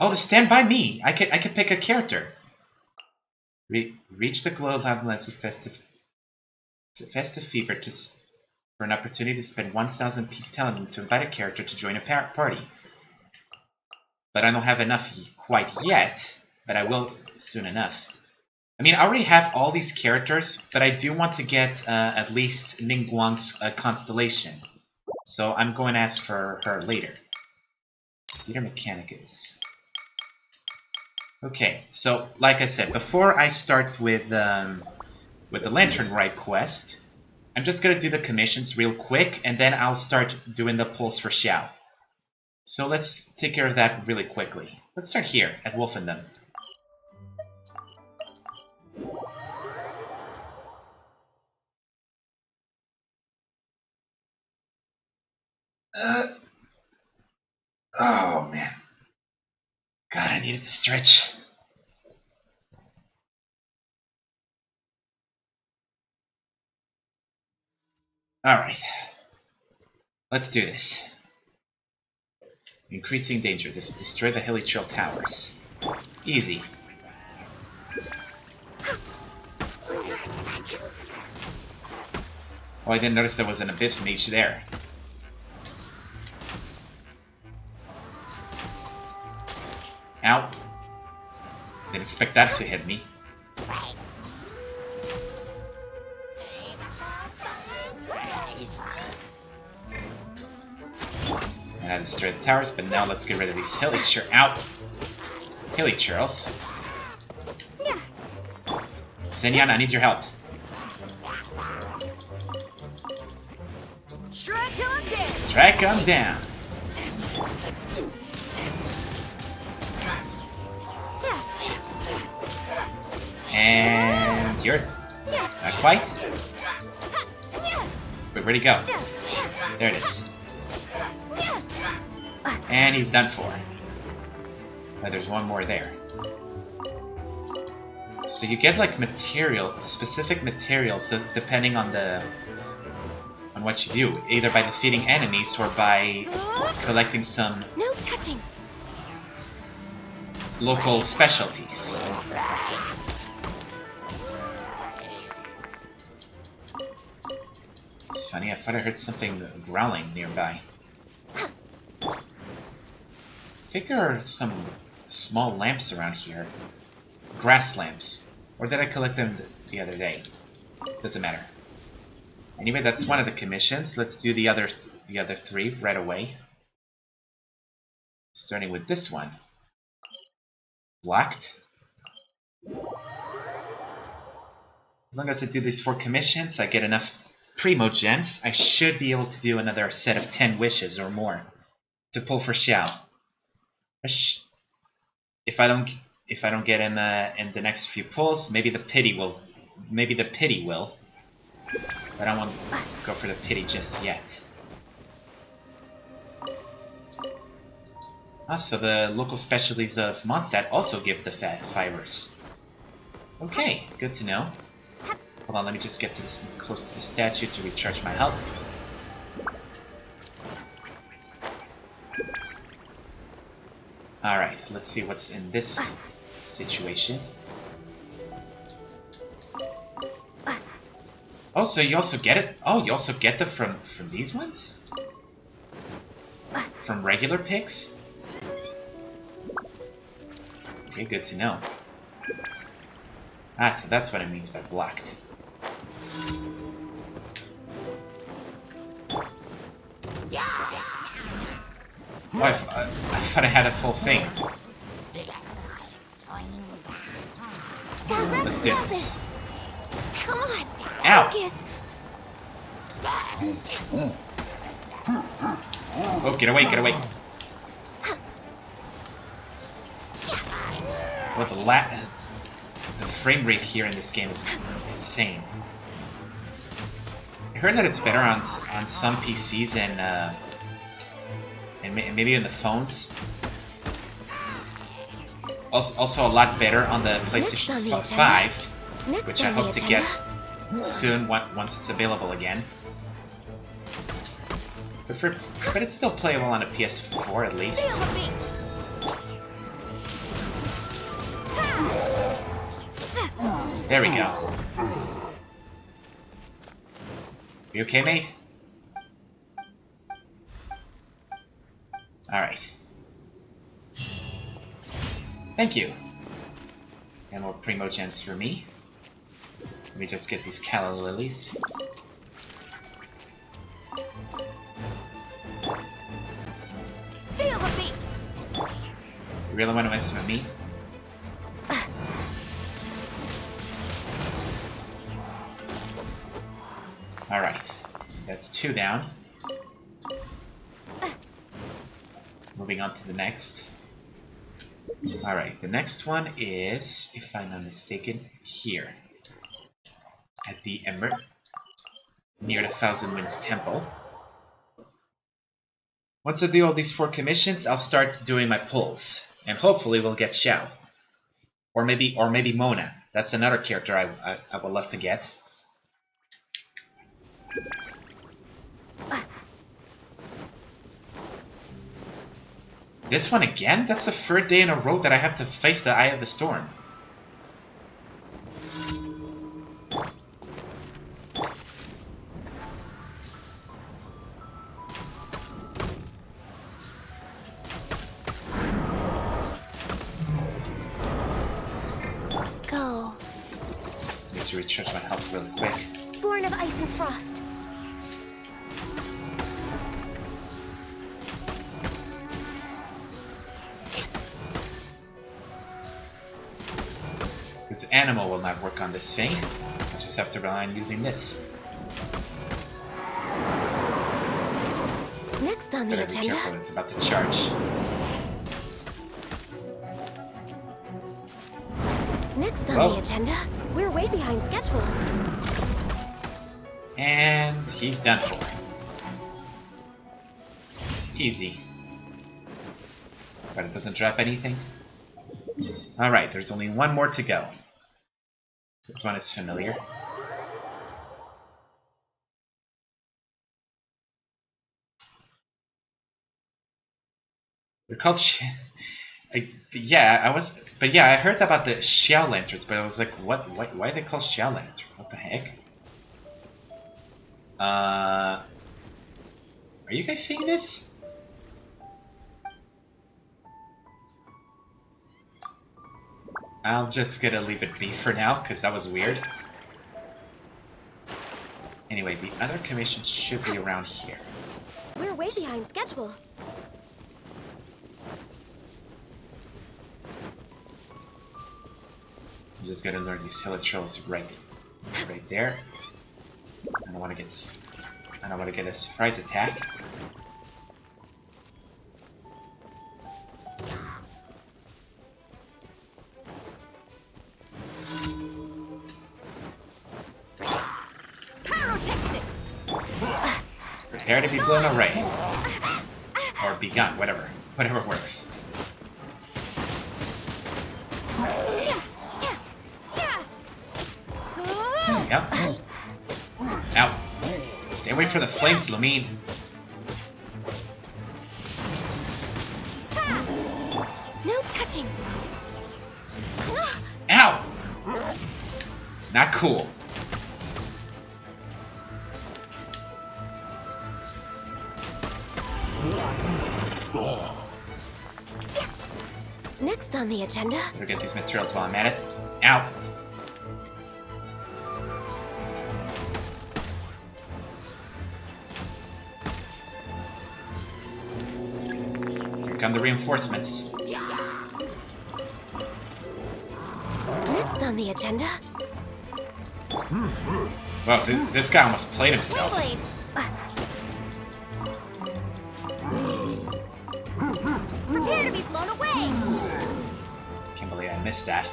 Oh, the Stand By Me! I can pick a character. Reach the glow of Lavency festive fever for an opportunity to spend 1,000 peace talent to invite a character to join a party. But I don't have enough quite yet, but I will soon enough. I mean, I already have all these characters, but I do want to get at least Ningguang's constellation. So I'm going to ask for her later. Peter Mechanicus. Okay, so like I said, before I start with the Lantern Rite quest, I'm just gonna do the commissions real quick, and then I'll start doing the pulls for Xiao. So let's take care of that really quickly. Let's start here at Wolfendom. Oh man. God, I needed to stretch. Alright. Let's do this. Increasing danger. Destroy the hilly trail towers. Easy. Oh, I didn't notice there was an Abyss Mage there. Ow. Didn't expect that to hit me. And I destroyed the towers, but now let's get rid of these hilly churls. Senyan, I need your help. Strike him down. And you're not quite. Wait, where'd he go? There it is. And he's done for. Oh, there's one more there. So you get like specific materials depending on what you do, either by defeating enemies or by collecting some local specialties. It's funny, I thought I heard something growling nearby. I think there are some small lamps around here. Grass lamps. Or did I collect them the other day? Doesn't matter. Anyway, that's one of the commissions. Let's do the other three right away. Starting with this one. Blocked. As long as I do these 4 commissions, I get enough Primo Gems. I should be able to do another set of 10 wishes or more to pull for Xiao. If I if I don't get him in the next few pulls. Maybe the pity will. Maybe the pity will. But I won't go for the pity just yet. Ah, so the local specialties of Mondstadt also give the fibers. Okay, good to know. Hold on, let me just get to this close to the statue to recharge my health. Alright, let's see what's in this situation. Oh, so you also get it? Oh, you also get them from these ones? From regular pigs? Okay, good to know. Ah, so that's what it means by blocked. Oh, I thought I had a full thing. Let's do this. Come on. Ow! Focus. Oh, get away, get away. Well, the frame rate here in this game is insane. I heard that it's better on some PCs and maybe in the phones. Also a lot better on the PlayStation 5, which I hope to get soon once it's available again. But it's still playable on a PS4 at least. There we go. You okay, mate? Alright. Thank you. And more Primogens for me. Let me just get these calla lilies. Feel the beat. You really want to mess with me? Alright. That's 2 down. Moving on to the next. Alright, the next one is, if I'm not mistaken, here. At the Ember. Near the Thousand Winds Temple. Once I do all these 4 commissions, I'll start doing my pulls. And hopefully we'll get Xiao. Or maybe Mona. That's another character I would love to get. This one again? That's the 3rd day in a row that I have to face the Eye of the Storm. Go. Need to recharge my health really quick. Born of ice and frost. This animal will not work on this thing. I just have to rely on using this. Next on the Better be agenda. careful, it's about to charge. Next on Whoa. the agenda. We're way behind schedule. And he's done for. Easy. But it doesn't drop anything. Alright, there's only one more to go. This one is familiar. They're called I heard about the Xiao Lanterns, but I was like, what? Why are they called Xiao Lantern? What the heck? Are you guys seeing this? I'm just gonna leave it be for now, because that was weird. Anyway, the other commissions should be around here. We're way behind schedule. I'm just gonna learn these hilichurls right there. I don't want to get a surprise attack. Prepare to be blown away. Or be gone, whatever. Whatever works. There we go. Ow. Stay away from the flames, Lumine. No touching. Ow! Not cool. Next on the agenda. Better get these materials while I'm at it. Ow! Here come the reinforcements. Next on the agenda. Well, this guy almost played himself. Blade. Prepare to be blown away. Can't believe I missed that.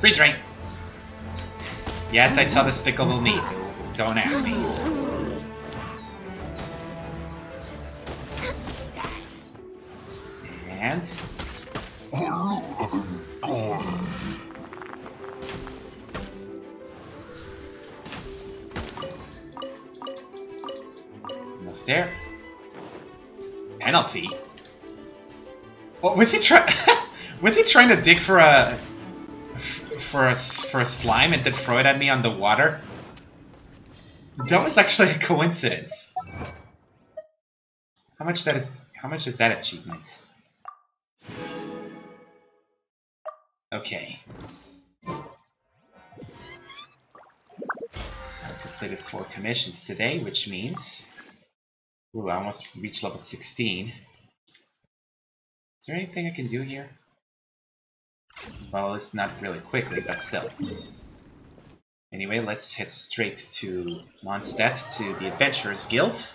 Freeze ring. Yes, I saw the Despicable Me. Don't ask me. And almost there. Penalty. What was he trying? Was he trying to dig for a slime and then throw it at me on the water? That was actually a coincidence. How much is that achievement? Okay. I've completed 4 commissions today, which means... Ooh, I almost reached level 16. Is there anything I can do here? Well, it's not really quickly, but still. Anyway, let's head straight to Mondstadt, to the Adventurers Guild.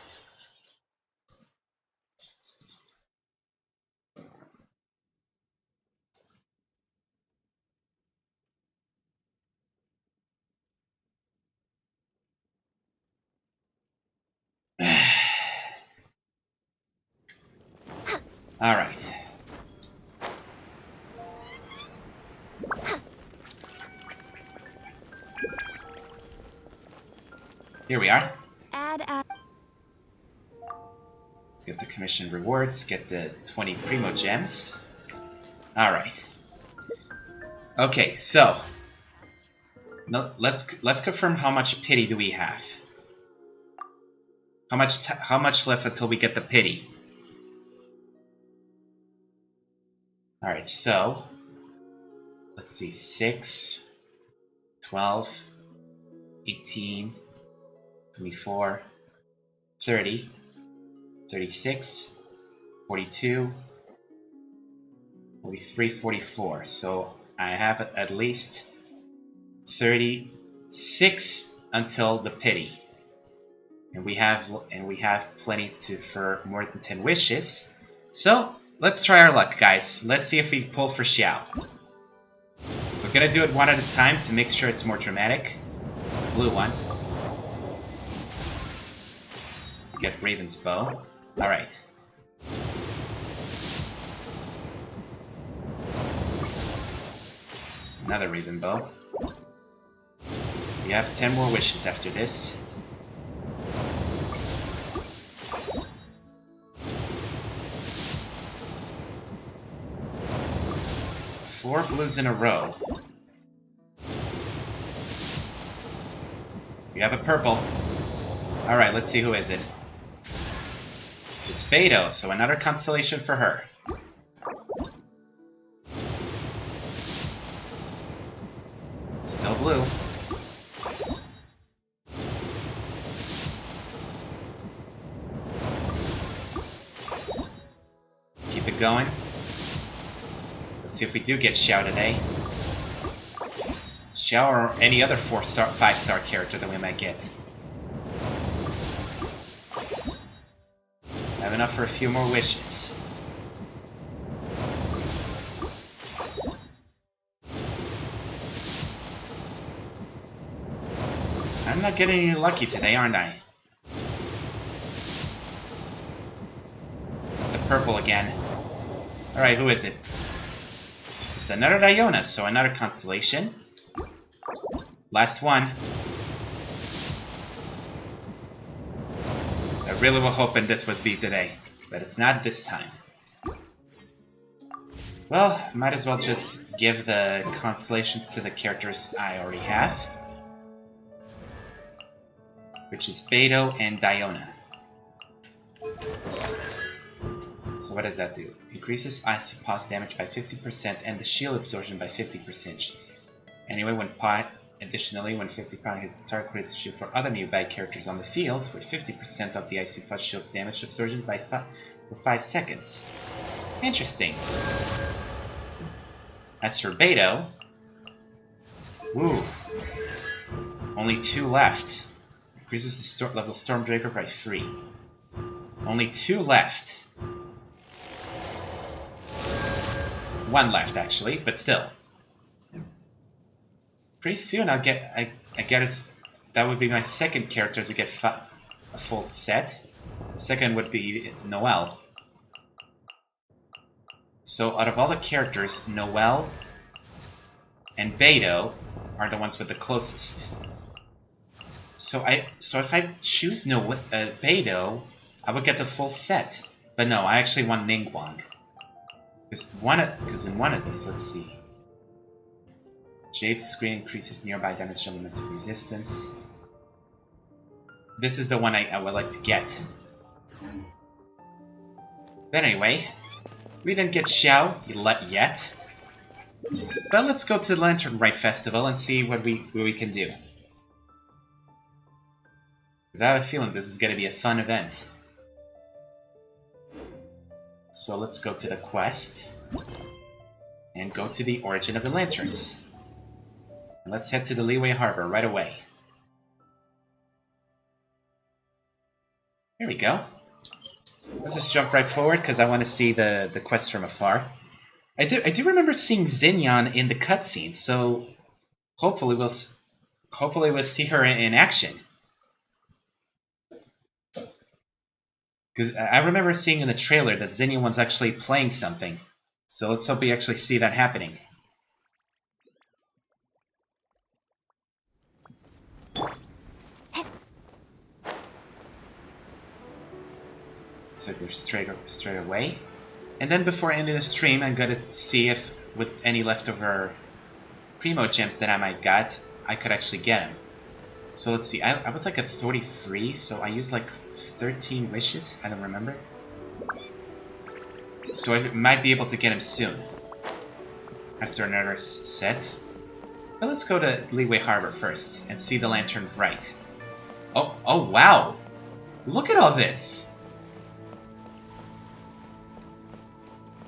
Alright. Here we are. Add. Let's get the commission rewards, get the 20 Primo Gems. Alright. Okay, so let's confirm how much pity do we have. How much left until we get the pity? Alright, so let's see, 6, 12, 18, 24, 30, 36, 42, 43, 44. So I have at least 36 until the pity. And we have plenty for more than 10 wishes. So let's try our luck, guys. Let's see if we pull for Xiao. We're gonna do it one at a time to make sure it's more dramatic. It's a blue one. Get Raven's bow. Alright. Another Raven bow. We have 10 more wishes after this. Four blues in a row. We have a purple. Alright, let's see who is it. It's Beidou, so another constellation for her. Still blue. Let's keep it going. Let's see if we do get Xiao today. Xiao or any other 4-star, 5-star character that we might get. I have enough for a few more wishes. I'm not getting any lucky today, aren't I? It's a purple again. Alright, who is it? It's another Diona, so another constellation. Last one. I really was hoping this was B today, but it's not this time. Well, might as well just give the constellations to the characters I already have. Which is Beidou and Diona. So what does that do? Increases ice pulse damage by 50% and the shield absorption by 50%. Anyway, additionally, when 50 pound hits the target, creates the shield for other nearby characters on the field with 50% of the icy plus shield's damage absorption by for 5 seconds. Interesting. As for Beidou, woo, only 2 left. Increases the level Stormbreaker by 3. Only 2 left. 1 left actually, but still. Pretty soon I guess that would be my second character to get a full set. The second would be Noelle. So out of all the characters, Noelle and Beidou are the ones with the closest. So if I choose Beidou, I would get the full set. But no, I actually want Ningguang. Because in one of this, let's see. Jade screen increases nearby damage elemental resistance. This is the one I would like to get. But anyway, we didn't get Xiao yet. But let's go to the Lantern Rite Festival and see what we can do. Because I have a feeling this is going to be a fun event. So let's go to the quest. And go to the Origin of the Lanterns. And let's head to the Liyue Harbor right away. Here we go. Let's just jump right forward because I want to see the quest from afar. I do remember seeing Xinyan in the cutscene, so hopefully we'll see her in action. Because I remember seeing in the trailer that Xinyan was actually playing something. So let's hope we actually see that happening. So they're straight away. And then before ending the stream, I'm going to see if with any leftover Primo gems that I might got, I could actually get them. So let's see, I was like a 33, so I used like 13 wishes, I don't remember. So I might be able to get him soon. After another set. But let's go to Liyue Harbor first and see the Lantern Rite. Oh wow! Look at all this!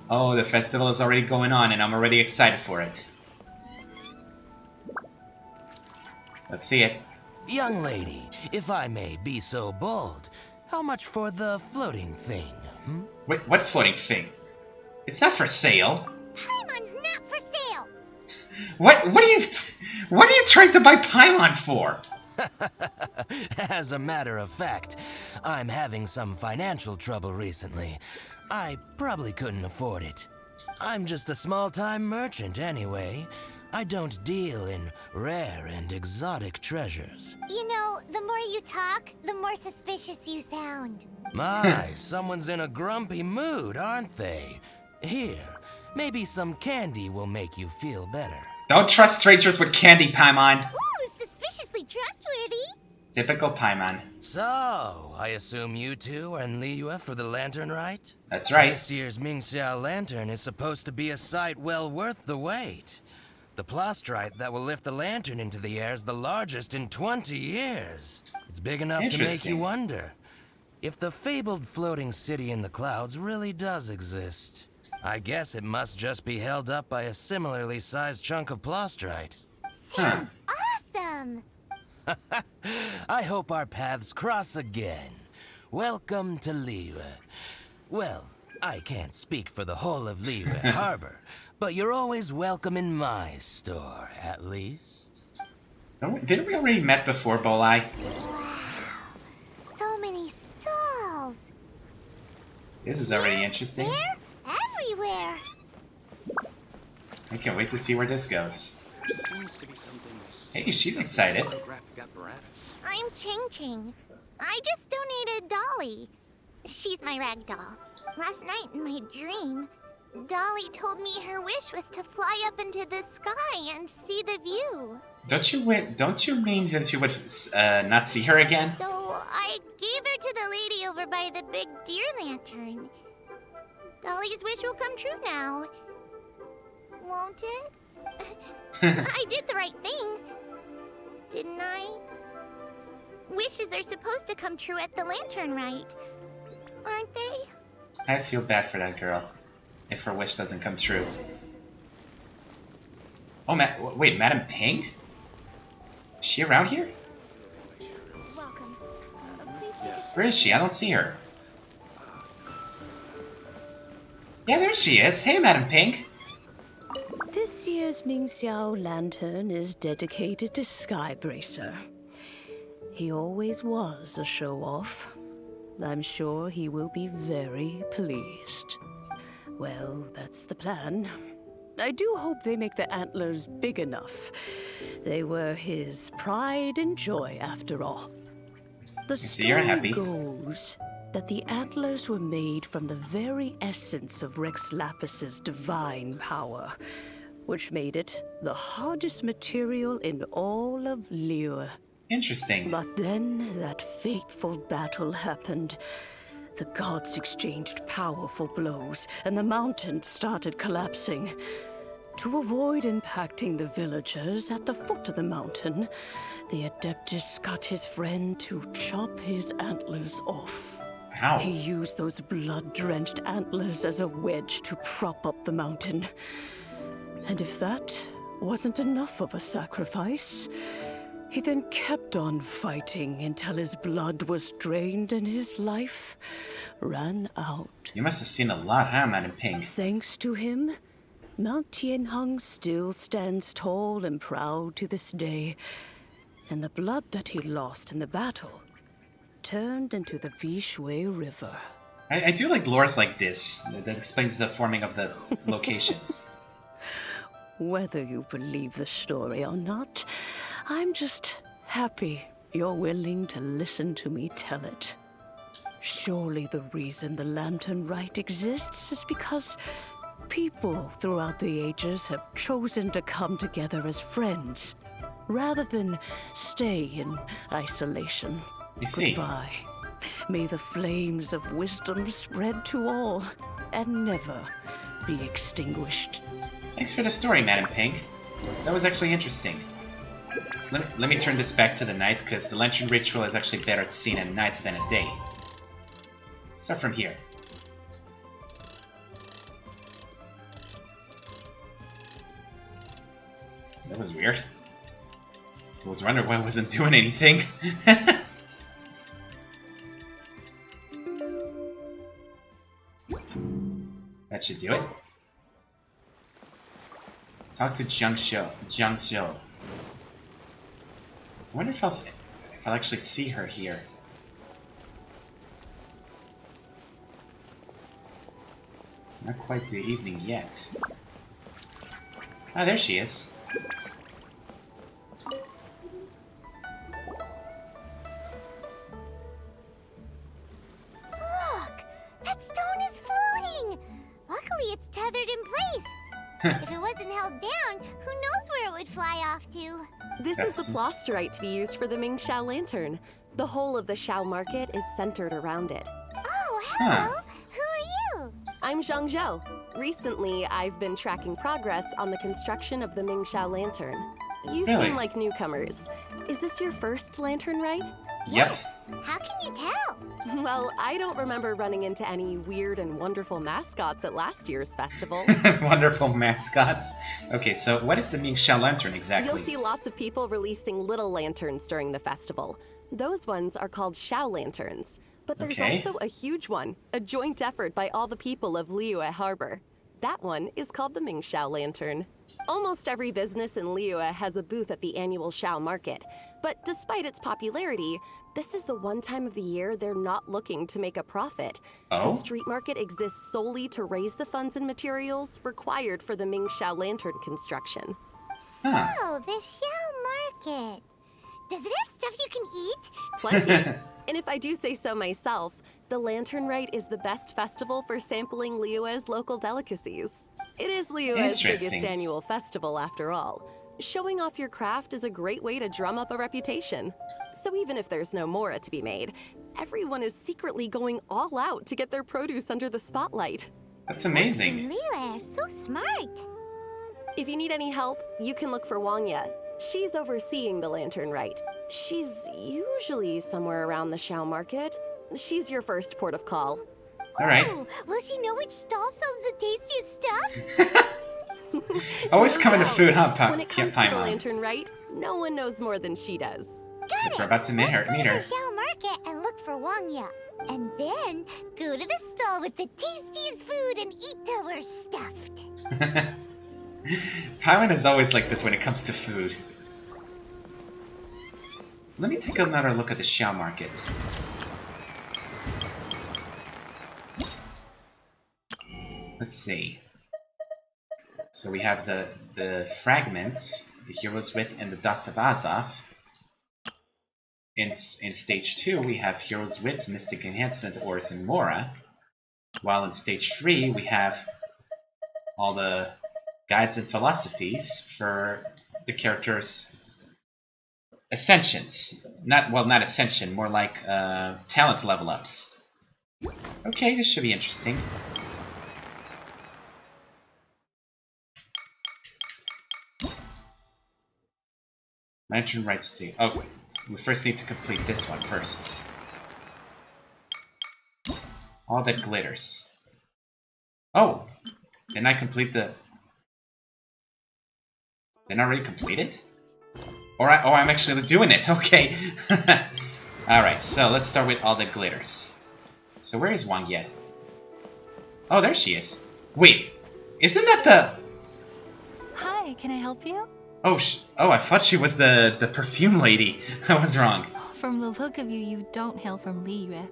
Oh, the festival is already going on and I'm already excited for it. Let's see it. Young lady, if I may be so bold, how much for the floating thing? Wait, what floating thing? It's not for sale. Paimon's not for sale. What are you trying to buy Paimon for? As a matter of fact, I'm having some financial trouble recently. I probably couldn't afford it. I'm just a small-time merchant anyway. I don't deal in rare and exotic treasures. You know, the more you talk, the more suspicious you sound. My, someone's in a grumpy mood, aren't they? Here, maybe some candy will make you feel better. Don't trust strangers with candy, Paimon. Ooh, suspiciously trustworthy. Typical Paimon. So, I assume you two are in Liyue for the Lantern Rite? That's right. This year's Xiao Lantern is supposed to be a sight well worth the wait. The plastrite that will lift the lantern into the air is the largest in 20 years. It's big enough to make you wonder if the fabled floating city in the clouds really does exist. I guess it must just be held up by a similarly sized chunk of plastrite. Sounds awesome! I hope our paths cross again. Welcome to Liyue. Well, I can't speak for the whole of Liyue Harbor, but you're always welcome in my store, at least. Didn't we already met before, Bolai? Wow. So many stalls. This is already interesting. There? Everywhere. I can't wait to see where this goes. Hey, she's excited. I'm Ching Ching. I just donated Dolly. She's my rag doll. Last night in my dream, Dolly told me her wish was to fly up into the sky and see the view. Don't you mean that you would not see her again? So I gave her to the lady over by the big deer lantern. Dolly's wish will come true now. Won't it? I did the right thing, didn't I? Wishes are supposed to come true at the lantern rite, aren't they? I feel bad for that girl if her wish doesn't come true. Oh, wait, Madam Pink? Is she around here? Welcome. Please take a Where is she? I don't see her. Yeah, there she is. Hey, Madam Pink. This year's Xiao Lantern is dedicated to Skybracer. He always was a show-off. I'm sure he will be very pleased. Well, that's the plan. I do hope they make the antlers big enough. They were his pride and joy, after all. The story goes that the antlers were made from the very essence of Rex Lapis's divine power, which made it the hardest material in all of Liyue. Interesting. But then that fateful battle happened. The gods exchanged powerful blows, and the mountain started collapsing. To avoid impacting the villagers at the foot of the mountain, the Adeptus got his friend to chop his antlers off. How? He used those blood-drenched antlers as a wedge to prop up the mountain. And if that wasn't enough of a sacrifice, he then kept on fighting until his blood was drained and his life ran out. You must have seen a lot, huh, Madam Pink? Thanks to him, Mount Tianheng still stands tall and proud to this day, and the blood that he lost in the battle turned into the Bishui River. I do like lores like this, that explains the forming of the locations. Whether you believe the story or not, I'm just happy you're willing to listen to me tell it. Surely the reason the Lantern Rite exists is because people throughout the ages have chosen to come together as friends, rather than stay in isolation. You see. Goodbye. May the flames of wisdom spread to all, and never be extinguished. Thanks for the story, Madam Pink. That was actually interesting. Let me turn this back to the night, because the lantern ritual is actually better to see in a night than a day. Let's start from here. That was weird. I was wondering why I wasn't doing anything. That should do it. Talk to Jiangxiu. I wonder if I'll actually see her here. It's not quite the evening yet. Ah, there she is. Look! That stone is floating! Luckily it's tethered in place. If it wasn't held down, who knows where it would fly off to? This is the plasterite to be used for the Xiao Lantern. The whole of the Xiao market is centered around it. Oh, hello! Who are you? I'm Zhang Zhou. Recently, I've been tracking progress on the construction of the Xiao Lantern. You seem like newcomers. Is this your first lantern rite? Yes. How can you tell? Well, I don't remember running into any weird and wonderful mascots at last year's festival. Wonderful mascots. Okay, so what is the Xiao Lantern exactly? You'll see lots of people releasing little lanterns during the festival. Those ones are called Xiao Lanterns. But there's also a huge one, a joint effort by all the people of Liyue Harbor. That one is called the Ming Xiao Lantern. Almost every business in Liyue has a booth at the annual Xiao Market, but despite its popularity, this is the one time of the year they're not looking to make a profit. The street market exists solely to raise the funds and materials required for the Ming Xiao Lantern construction. So, the Xiao Market. Does it have stuff you can eat? Plenty. And if I do say so myself, the Lantern Rite is the best festival for sampling Liyue's local delicacies. It is Liyue's biggest annual festival, after all. Showing off your craft is a great way to drum up a reputation. So even if there's no mora to be made, everyone is secretly going all out to get their produce under the spotlight. That's amazing. Liyue are so smart. If you need any help, you can look for Wangya. She's overseeing the Lantern Rite. She's usually somewhere around the Xiao Market. She's your first port of call. All right. Oh, will she know which stall sells the tastiest stuff? Always coming to food, huh, When it comes to the Lantern Rite, no one knows more than she does. Guess we're about to meet her. Go to the Xiao Market and look for Wangya. And then go to the stall with the tastiest food and eat till we're stuffed. Paimon is always like this when it comes to food. Let me take another look at the Xiao Market. Let's see. So we have the fragments, the Hero's Wit, and the Dust of Azoth. In stage 2, we have Hero's Wit, Mystic Enhancement, Ores, and Mora. While in stage 3, we have all the guides and philosophies for the characters' ascensions. Not ascension, more like talent level ups. Okay, this should be interesting. Lantern Rite State. Oh, we first need to complete this one first. All that glitters. Oh! Didn't I complete the... Didn't I already complete it? Or I'm actually doing it, okay. Alright, so let's start with all that glitters. So where is Wangya? Oh, there she is. Wait, isn't that the... Hi, can I help you? Oh, I thought she was the perfume lady. I was wrong. From the look of you, you don't hail from Liyue.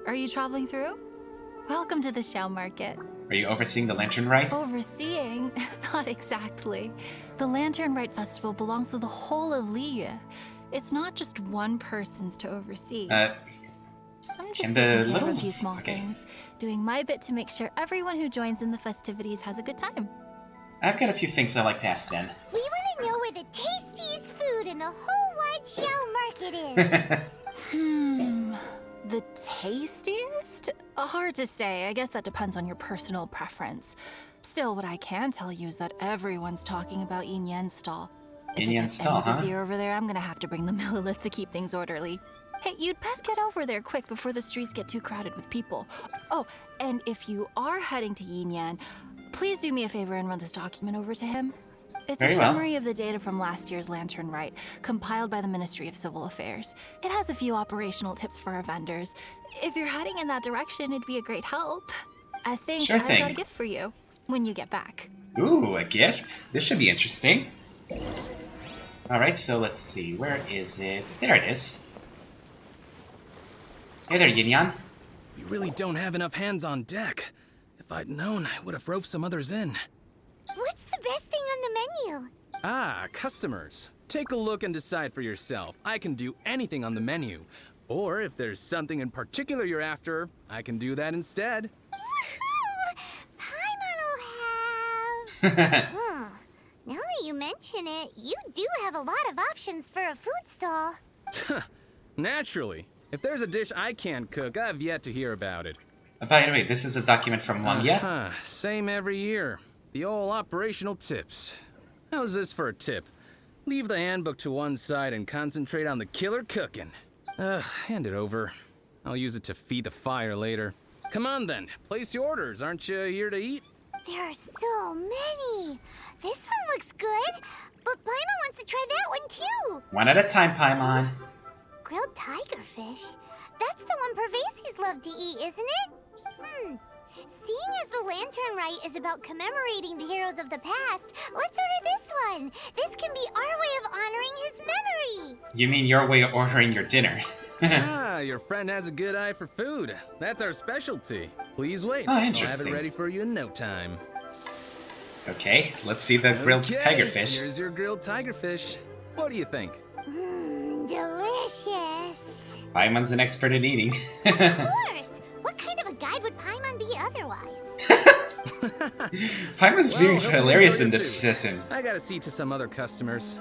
Are you traveling through? Welcome to the Xiao Market. Are you overseeing the Lantern Rite? Overseeing? Not exactly. The Lantern Rite Festival belongs to the whole of Liyue. It's not just one person's to oversee. I'm just taking care of a few small things, doing my bit to make sure everyone who joins in the festivities has a good time. I've got a few things I'd like to ask then. We want to know where the tastiest food in the whole wide Xiao Market is. The tastiest? Hard to say. I guess that depends on your personal preference. Still, what I can tell you is that everyone's talking about Yin Yan's stall. If it gets any busier over there, I'm gonna have to bring the millilith to keep things orderly. Hey, you'd best get over there quick before the streets get too crowded with people. Oh, and if you are heading to Yin Yan, please do me a favor and run this document over to him. It's a summary of the data from last year's Lantern Rite, compiled by the Ministry of Civil Affairs. It has a few operational tips for our vendors. If you're heading in that direction, it'd be a great help. As thanks, I've got a gift for you when you get back. Ooh, a gift? This should be interesting. Alright, so let's see. Where is it? There it is. Hey there, Yin Yan. We really don't have enough hands on deck. If I'd known, I would have roped some others in. What's the best thing on the menu? Ah, customers. Take a look and decide for yourself. I can do anything on the menu. Or if there's something in particular you're after, I can do that instead. Woohoo! Paimon will have... Now that you mention it, you do have a lot of options for a food stall. Naturally. If there's a dish I can't cook, I've yet to hear about it. By the way, this is a document from Wangya? Same every year. The old operational tips. How's this for a tip? Leave the handbook to one side and concentrate on the killer cooking. Hand it over. I'll use it to feed the fire later. Come on then, place your orders. Aren't you here to eat? There are so many. This one looks good, but Paimon wants to try that one too. One at a time, Paimon. Grilled tigerfish? That's the one Pervasies love to eat, isn't it? Seeing as the Lantern Rite is about commemorating the heroes of the past, let's order this one. This can be our way of honoring his memory. You mean your way of ordering your dinner? Your friend has a good eye for food. That's our specialty. Please wait. Oh, I'll have interesting. it ready for you in no time. Okay, let's see the grilled tigerfish. Here's your grilled tigerfish. What do you think? Delicious. Paimon's an expert in eating. Of course. What kind of a guide would Paimon be otherwise? Paimon's being hope you hilarious enjoy in your this food. season. I gotta see to some other customers.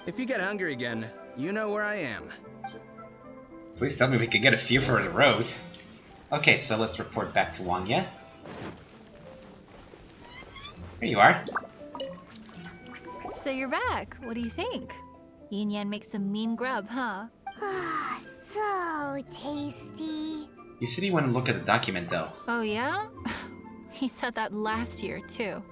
If you get hungry again, you know where I am. Please tell me we can get a few for the road. Okay, so let's report back to Wanya. Here you are. So you're back. What do you think? Yin Yan makes some mean grub, huh? Ah, so tasty. You said you want to look at the document, though. Oh, yeah? He said that last year, too.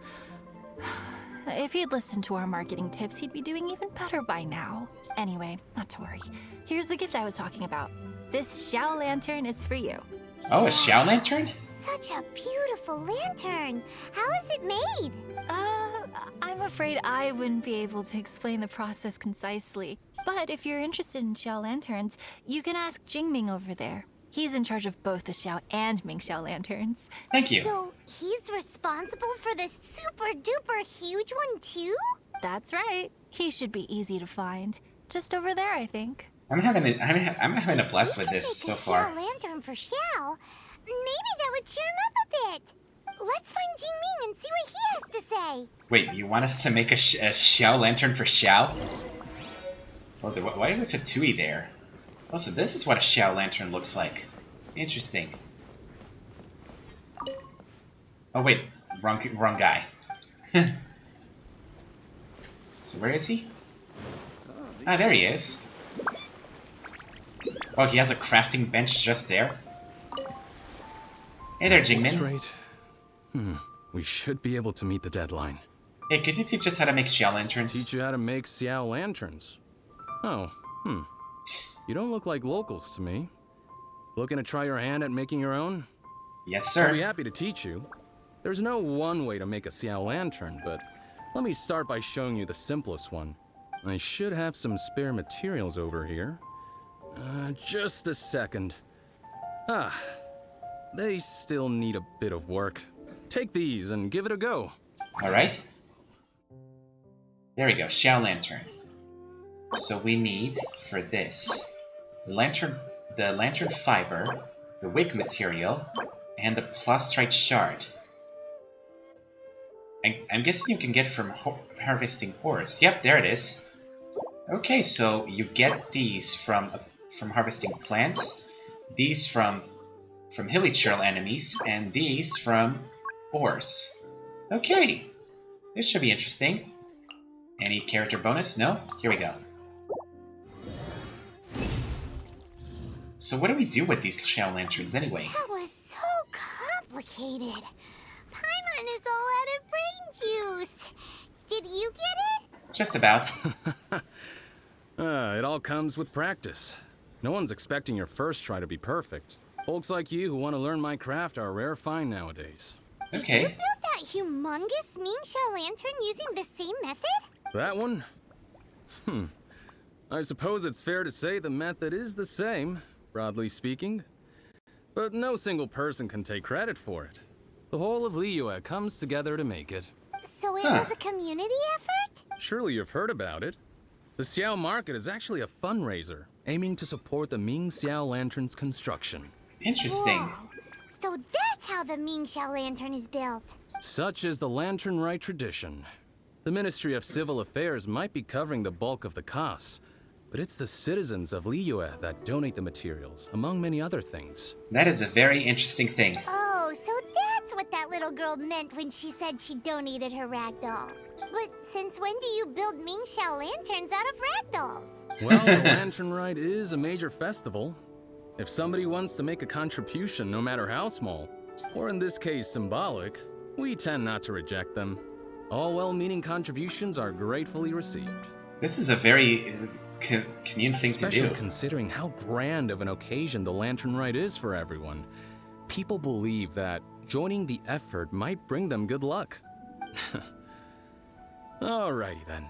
If he'd listened to our marketing tips, he'd be doing even better by now. Anyway, not to worry. Here's the gift I was talking about. This Xiao Lantern is for you. Oh, a Xiao Lantern? Such a beautiful lantern. How is it made? I'm afraid I wouldn't be able to explain the process concisely. But if you're interested in Xiao Lanterns, you can ask Jingming over there. He's in charge of both the Xiao and Ming Xiao Lanterns. Thank you. So he's responsible for this super duper huge one too? That's right. He should be easy to find. Just over there, I think. I'm having a blast with this so far. Xiao Lantern for Xiao. Maybe that would cheer him up a bit. Let's find Jingming and see what he has to say. Wait, you want us to make a Xiao Lantern for Xiao? Oh, why was a Tui there? Oh, so this is what a Xiao Lantern looks like. Interesting. Oh wait, wrong guy. So where is he? Ah, there he is. Oh, he has a crafting bench just there. Hey there, Jingmin. Straight. We should be able to meet the deadline. Hey, could you teach us how to make Xiao Lanterns? Teach you how to make Xiao Lanterns? Oh, You don't look like locals to me. Looking to try your hand at making your own? Yes, sir. I'll be happy to teach you. There's no one way to make a Xiao Lantern, but let me start by showing you the simplest one. I should have some spare materials over here. Just a second. They still need a bit of work. Take these and give it a go. Alright. There we go, Xiao Lantern. So we need, for this, the lantern fiber, the wick material, and the plastrite shard. I'm guessing you can get from harvesting ores. Yep, there it is. Okay, so you get these from harvesting plants, these from hilly churl enemies, and these from ores. Okay, this should be interesting. Any character bonus? No? Here we go. So what do we do with these Xiao Lanterns anyway? That was so complicated. Paimon is all out of brain juice. Did you get it? Just about. It all comes with practice. No one's expecting your first try to be perfect. Folks like you who want to learn my craft are a rare find nowadays. Okay. Did you build that humongous Ming Xiao Lantern using the same method? That one? I suppose it's fair to say the method is the same, broadly speaking. But no single person can take credit for it. The whole of Liyue comes together to make it. So it was a community effort? Surely you've heard about it. The Xiao Market is actually a fundraiser, aiming to support the Ming Xiao Lantern's construction. Interesting. Whoa. So that's how the Ming Xiao Lantern is built. Such is the Lantern Rite tradition. The Ministry of Civil Affairs might be covering the bulk of the costs, but it's the citizens of Liyue that donate the materials, among many other things. That is a very interesting thing. Oh, so that's what that little girl meant when she said she donated her ragdoll. But since when do you build Ming Xiao Lanterns out of ragdolls? Well, the Lantern Rite is a major festival. If somebody wants to make a contribution, no matter how small, or in this case symbolic, we tend not to reject them. All well-meaning contributions are gratefully received. This is a very commune thing to do. Especially considering how grand of an occasion the Lantern Rite is for everyone. People believe that joining the effort might bring them good luck. Alrighty then.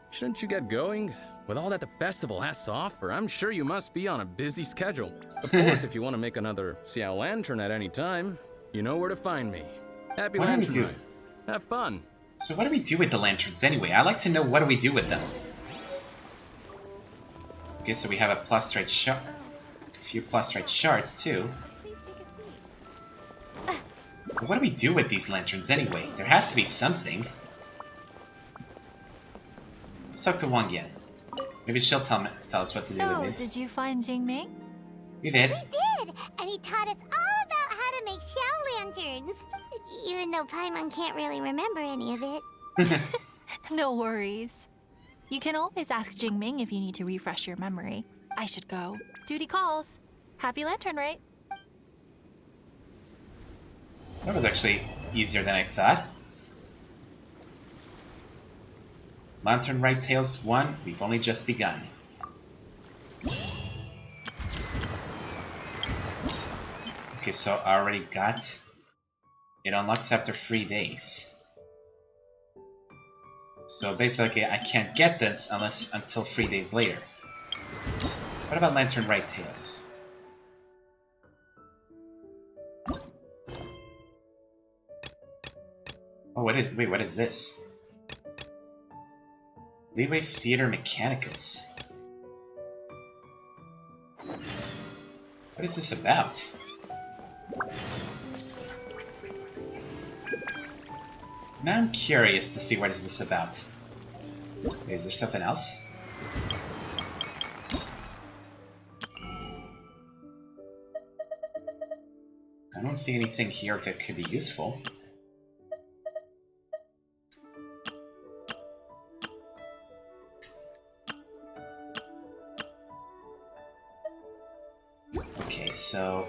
Shouldn't you get going? With all that the festival has to offer, I'm sure you must be on a busy schedule. Of course, if you want to make another Xiao Lantern at any time, you know where to find me. Happy Lantern Rite. Have fun. So what do we do with the lanterns anyway? I like to know what do we do with them. Okay, so we have a plustrite shard. A few plustrite shards too. But what do we do with these lanterns anyway? There has to be something. Let's talk to Wang Yan. Maybe she'll tell us what to do with this. So, did you find Jingming? We did. We did! And he taught us all about how to make Xiao Lanterns. Even though Paimon can't really remember any of it. No worries. You can always ask Jingming if you need to refresh your memory. I should go. Duty calls. Happy Lantern, right? That was actually easier than I thought. Lantern Rite Tales 1, we've only just begun. Okay, so I already got... It unlocks after 3 days. So basically I can't get this until 3 days later. What about Lantern Rite Tales? Oh, what is this? Leeway Theater Mechanicus. What is this about? Now I'm curious to see what is this about. Wait, is there something else? I don't see anything here that could be useful. So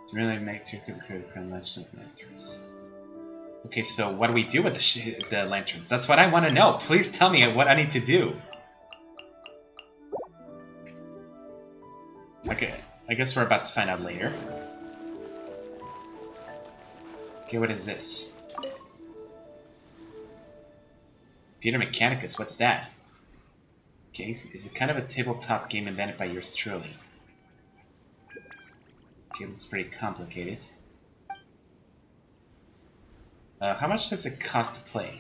to really make to create a legend of lanterns. Okay, so what do we do with the lanterns? That's what I want to know. Please tell me what I need to do. Okay, I guess we're about to find out later. Okay, what is this? Theater Mechanicus, what's that? Okay, is it kind of a tabletop game invented by yours truly? Okay, that's pretty complicated. How much does it cost to play?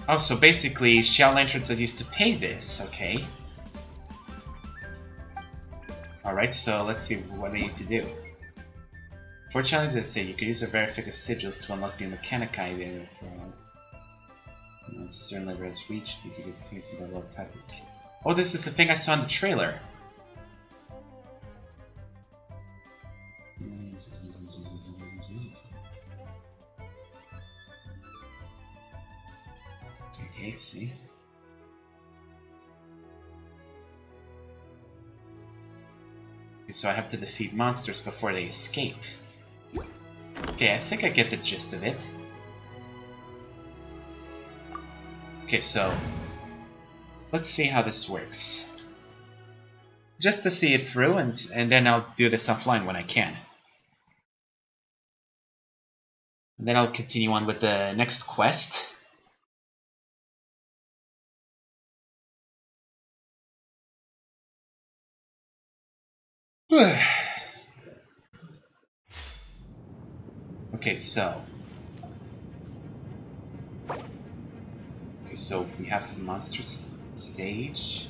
Oh, so basically, Xiao Lanterns is used to pay this, okay. Alright, so let's see what I need to do. Fortunately, they say you could use the verificus sigils to unlock new mechanici there. Once a certain level is reached, you can get the things in the level type. Oh, this is the thing I saw in the trailer. Okay, see. Okay, so I have to defeat monsters before they escape. Okay, I think I get the gist of it. Okay, so let's see how this works. Just to see it through, and then I'll do this offline when I can. And then I'll continue on with the next quest. Okay, so we have the monsters stage.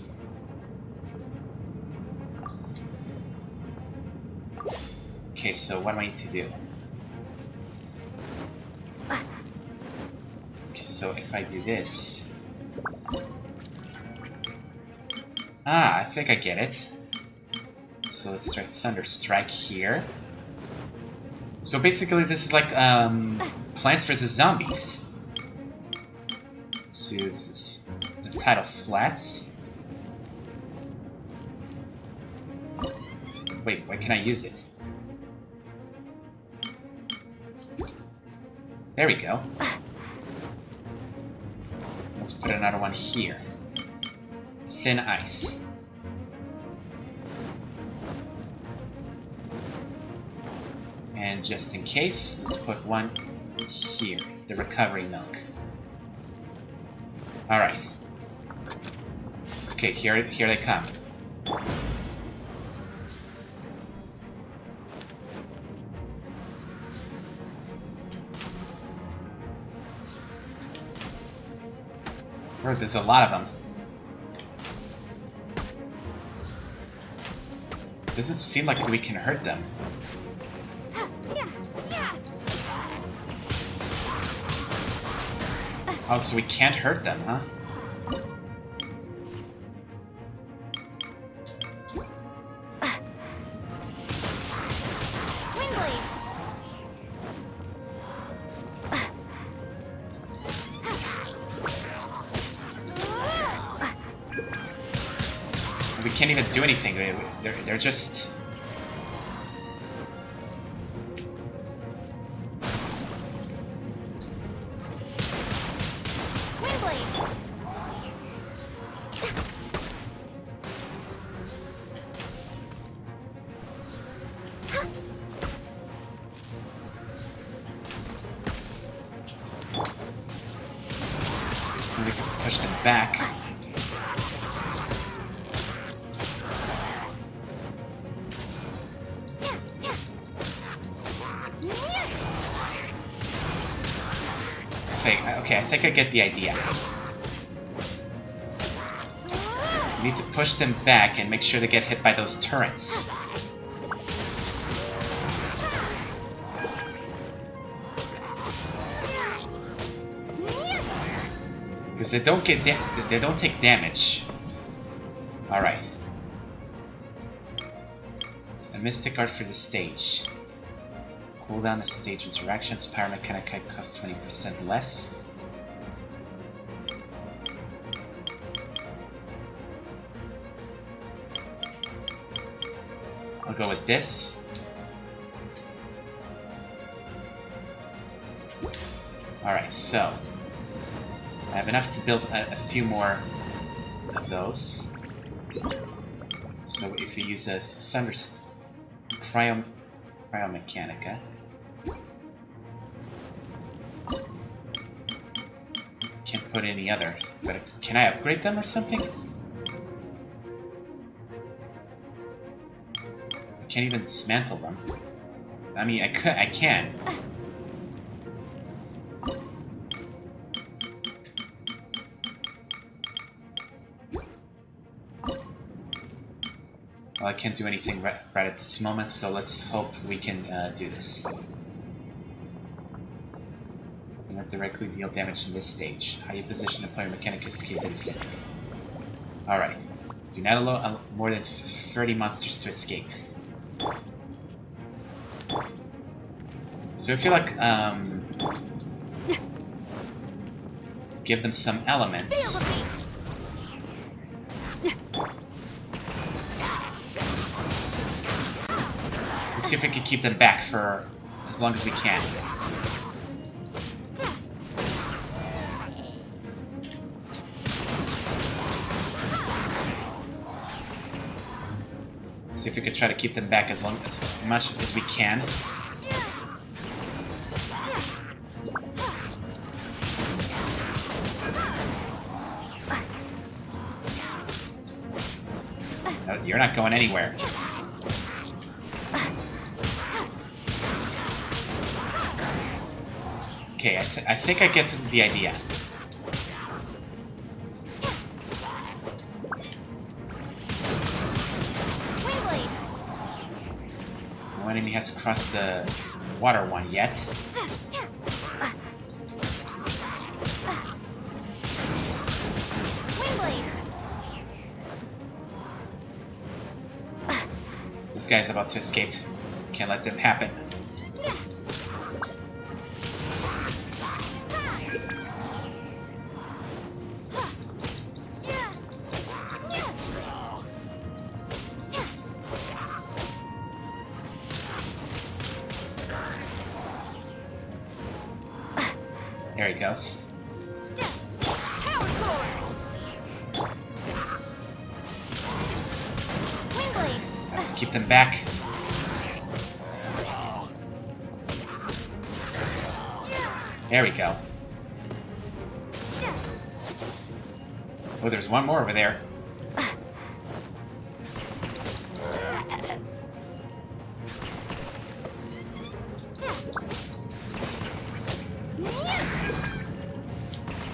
Okay, so what do I need to do? Okay, so if I do this... Ah, I think I get it. So let's try Thunder Strike here. So basically this is like Plants vs. Zombies. So this is the title flats. Wait, why can't I use it? There we go. Let's put another one here. Thin ice. And just in case, let's put one here. The recovery milk. Alright. Okay, here they come. Oh, there's a lot of them. Doesn't seem like we can hurt them. Oh, so we can't hurt them, huh? We can't even do anything. They're just... We can push them back. Okay, I think I get the idea. We need to push them back and make sure they get hit by those turrets. Because they don't take damage. All right. A mystic art for the stage. Cool down the stage interactions. Pyromechanic costs 20% less. I'll go with this. Alright, so I have enough to build a few more of those. So if we use a Cryomechanica. Can't put any others, but can I upgrade them or something? I can't even dismantle them. I mean, I can. Well, I can't do anything right at this moment, so let's hope we can do this. And not directly deal damage in this stage. How you position a player mechanic is key to defeat. Alright. Do not allow more than 30 monsters to escape. So I feel like, give them some elements. Let's see if we can keep them back for as long as we can. Let's see if we can try to keep them back as much as we can. No, you're not going anywhere. Okay, I think I get the idea. No enemy has crossed the water one yet. This guy's about to escape. Can't let that happen. There he goes. them back. There we go. Oh, there's one more over there.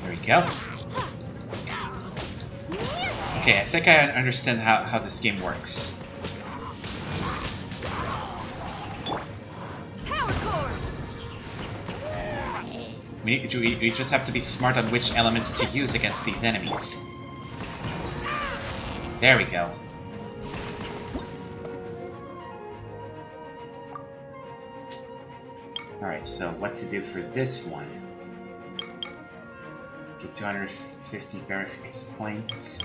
There we go. Okay, I think I understand how this game works. We just have to be smart on which elements to use against these enemies. There we go. Alright, so what to do for this one? Get 250 verification points.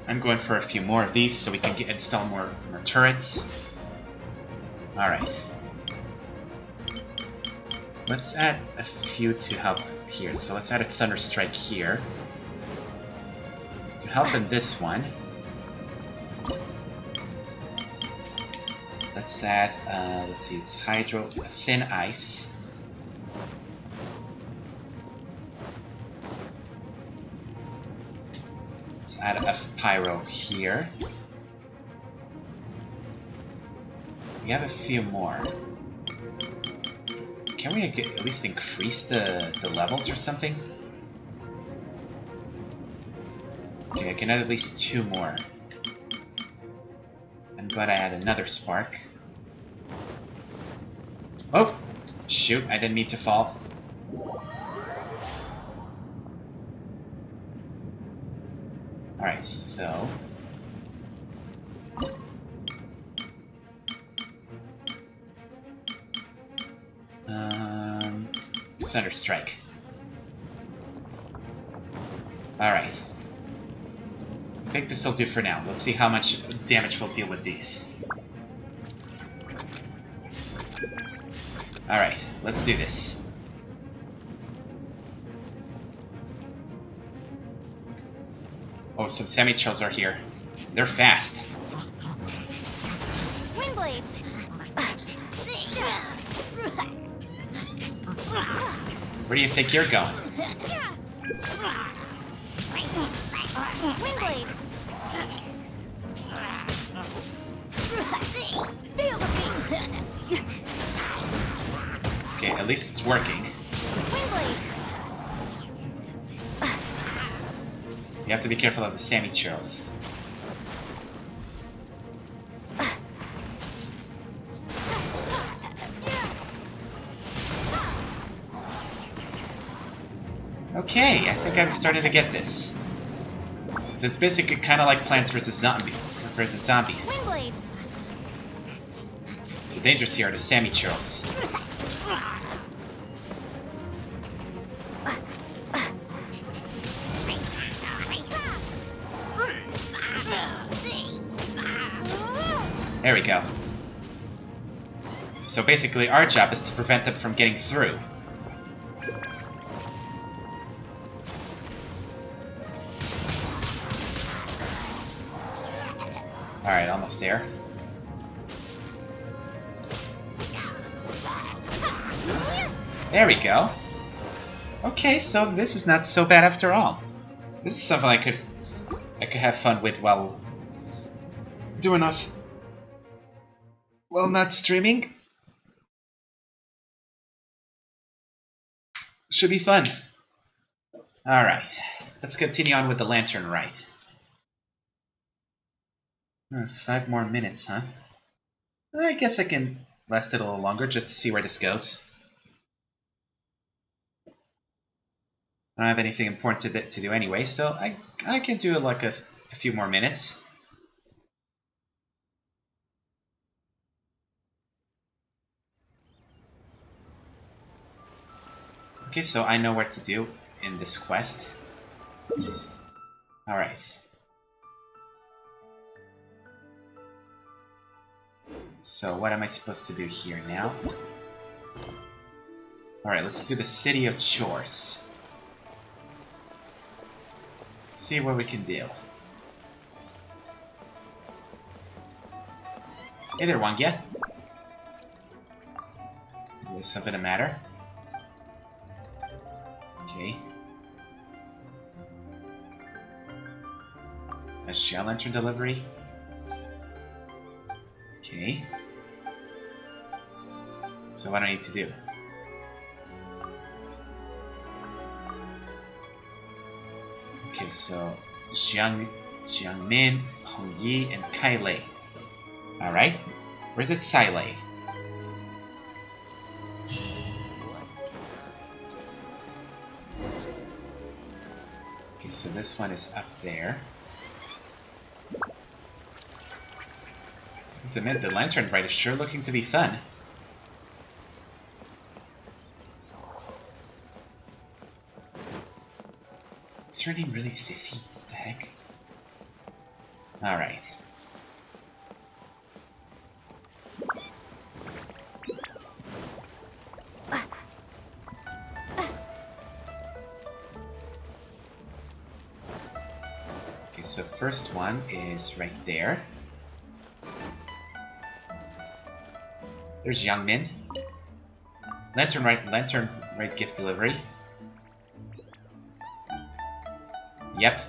I'm going for a few more of these so we can install more turrets. Alright. Let's add a few to help here. So let's add a Thunder Strike here. To help in this one. Let's add, let's see, it's Hydro, Thin Ice. Let's add a Pyro here. We have a few more. Can we at least increase the levels or something? Okay, I can add at least 2 more. I'm glad I add another Spark. Oh! Shoot, I didn't mean to fall. Alright, so... Thunder Strike. Alright. I think this will do for now. Let's see how much damage we'll deal with these. Alright, let's do this. Oh, some semi-chills are here. They're fast. Windblade! Where do you think you're going? Windblade! Okay, at least it's working. Windblade! You have to be careful of the semi-chills. Okay, I think I'm starting to get this. So it's basically kind of like Plants vs. Zombies. Windblade! The dangers here are the semi-churls. There we go. So basically our job is to prevent them from getting through. Alright, almost there. There we go. Okay, so this is not so bad after all. This is something I could have fun with while doing off while not streaming. Should be fun. Alright, let's continue on with the Lantern Rite. 5 more minutes, huh? I guess I can last it a little longer just to see where this goes. I don't have anything important to do anyway, so I can do like a few more minutes. Okay, so I know what to do in this quest. Alright. So what am I supposed to do here now? Alright, let's do the City of Chores. see what we can do. Hey there, Wangya. Is there something the matter? Okay. A Xiao Lantern delivery. Okay. So what do I need to do? Okay, so Jiangmin, Hongyi, and Kailei. Alright. Where's it Sailei? Okay, so this one is up there. Let's admit, the Lantern Rite is sure looking to be fun. Is her name really Sissy? What the heck? Alright. Okay, so first one is right there. There's Youngmin. Lantern Rite gift delivery. Yep.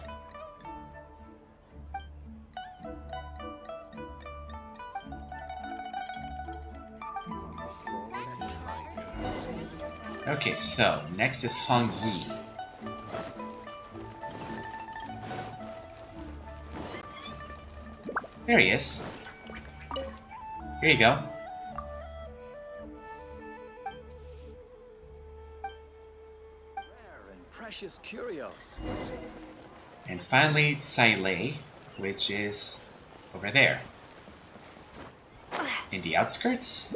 Okay, so next is Hong Yi. There he is. Here you go. Precious curios. And finally, Sailei, which is over there. In the outskirts?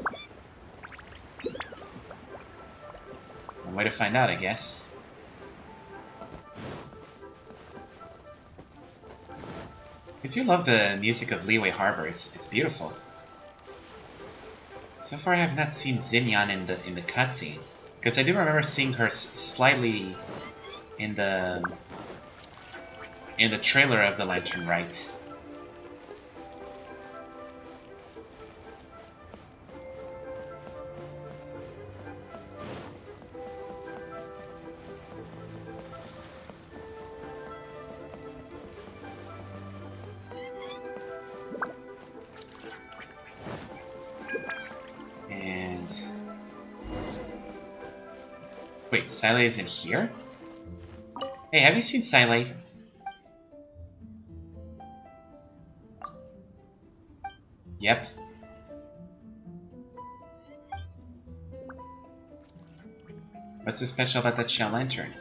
One way to find out, I guess. I do love the music of Liyue Harbor. It's beautiful. So far, I have not seen Xinyan in the cutscene, because I do remember seeing her slightly in the trailer of the Lantern Rite. And wait, Sailei is in here? Hey, have you seen Sailei? Yep. What's so special about that Xiao Lantern?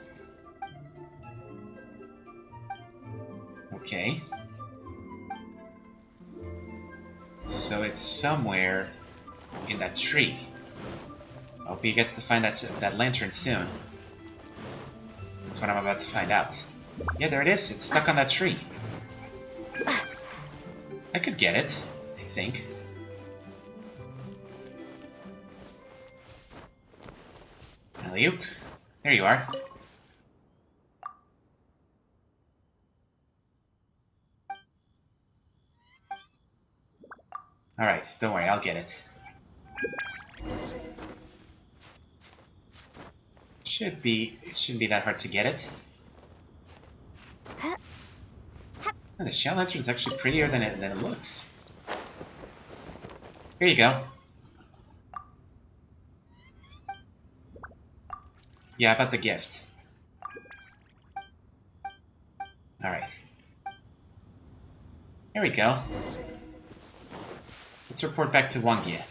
Okay. So it's somewhere in that tree. I hope he gets to find that lantern soon. That's what I'm about to find out. Yeah, there it is. It's stuck on that tree. I could get it, I think. Alley-oop. There you are. Alright, don't worry, I'll get it. It shouldn't be that hard to get it. Oh, the Xiao Lantern is actually prettier than it looks. Here you go. Yeah, about the gift. Alright. There we go. Let's report back to Wangya.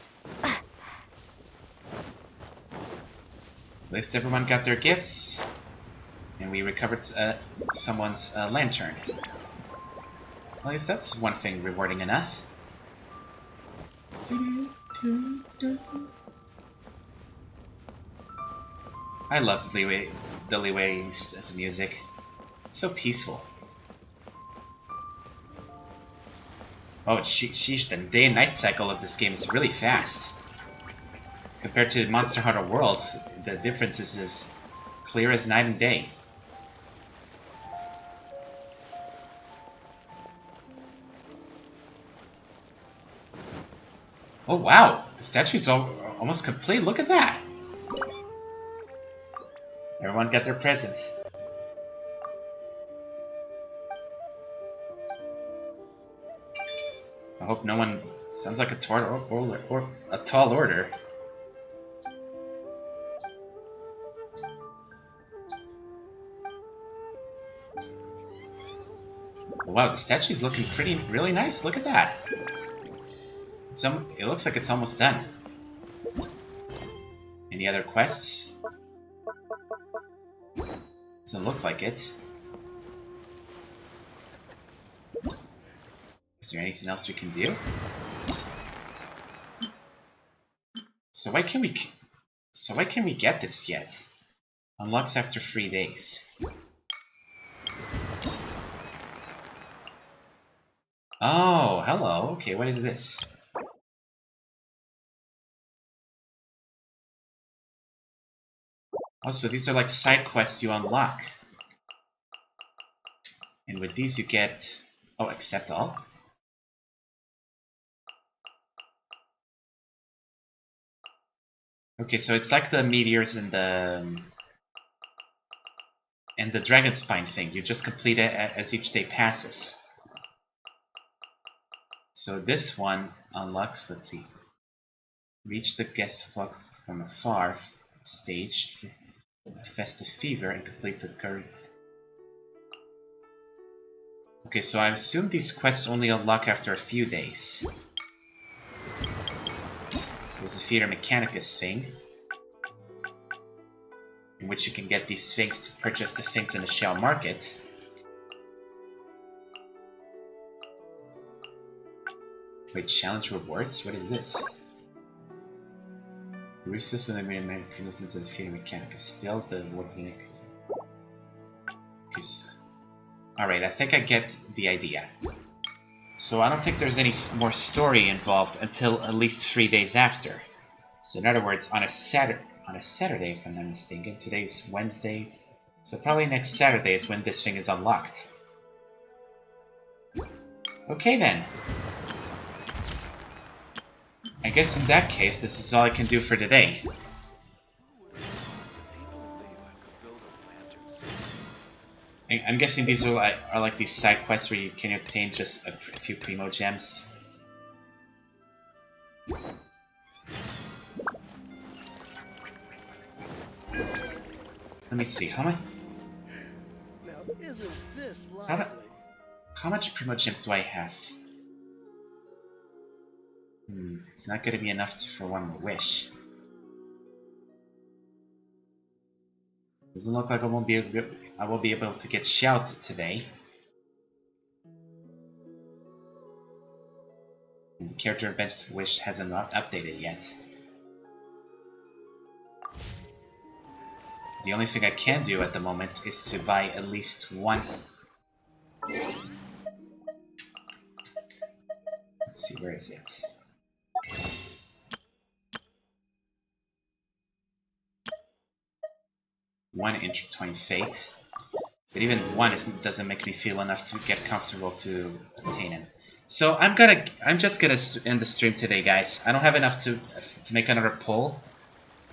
At least everyone got their gifts, and we recovered someone's lantern. At least that's one thing rewarding enough. I love the Liyue's music. It's so peaceful. Oh, sheesh, the day and night cycle of this game is really fast. Compared to Monster Hunter World, the difference is as clear as night and day. Oh wow, the statue's almost complete. Look at that. Everyone got their present. I hope no one... Sounds like a tall order. Wow, the statue's looking really nice. Look at that. It looks like it's almost done. Any other quests? Doesn't look like it. Is there anything else we can do? So why can't we get this yet? Unlocks after 3 days. Oh, hello. Okay, what is this? Oh, so these are like side quests you unlock. And with these you get... Oh, accept all? Okay, so it's like the meteors and the dragon spine thing. You just complete it as each day passes. So this one unlocks, let's see. Reach the guest flock from afar stage, a festive fever, and complete the current. Okay, so I assume these quests only unlock after a few days. There's a Theater Mechanicus thing, in which you can get these things to purchase the things in the Xiao market. Wait, challenge rewards? What is this? Resist and the mechanisms of the Theater Mechanicus. Still the working. Alright, I think I get the idea. So I don't think there's any more story involved until at least 3 days after. So in other words, on a Saturday, if I'm not mistaken. Today's Wednesday. So probably next Saturday is when this thing is unlocked. Okay then. I guess in that case, this is all I can do for today. I'm guessing these are like these side quests where you can obtain just a few primo gems. Let me see, how much primo gems do I have? It's not going to be enough for one more wish. Doesn't look like I won't be able to get Xiao today. And the character event wish hasn't updated yet. The only thing I can do at the moment is to buy at least one. Let's see, where is it? One intertwined fate, but even one doesn't make me feel enough to get comfortable to obtain it. So I'm just gonna end the stream today, guys. I don't have enough to make another poll,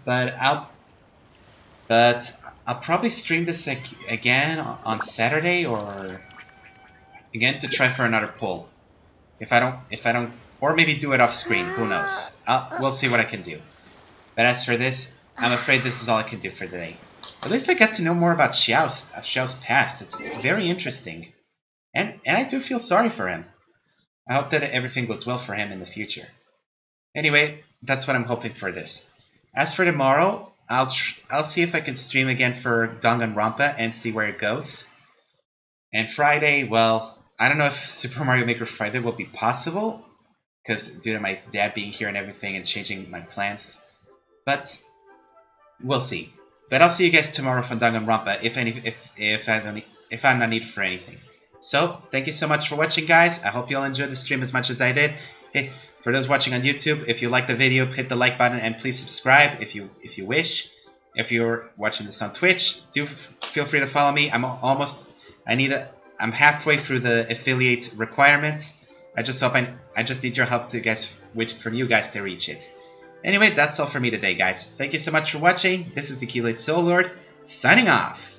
but I'll probably stream this again on Saturday or again to try for another poll. If I don't, or maybe do it off screen. Who knows? We'll see what I can do. But as for this, I'm afraid this is all I can do for today. At least I got to know more about Xiao's past. It's very interesting. And I do feel sorry for him. I hope that everything goes well for him in the future. Anyway, that's what I'm hoping for this. As for tomorrow, I'll see if I can stream again for Danganronpa and see where it goes. And Friday, well, I don't know if Super Mario Maker Friday will be possible, because due to my dad being here and everything and changing my plans. But we'll see. But I'll see you guys tomorrow for Danganronpa if I'm not needed for anything. So, thank you so much for watching, guys. I hope you all enjoyed the stream as much as I did. Hey, for those watching on YouTube, if you like the video, hit the like button and please subscribe if you wish. If you're watching this on Twitch, do feel free to follow me. I'm halfway through the affiliate requirement, I just need your help from you guys to reach it. Anyway, that's all for me today, guys. Thank you so much for watching. This is the Keylite Soul Lord, signing off.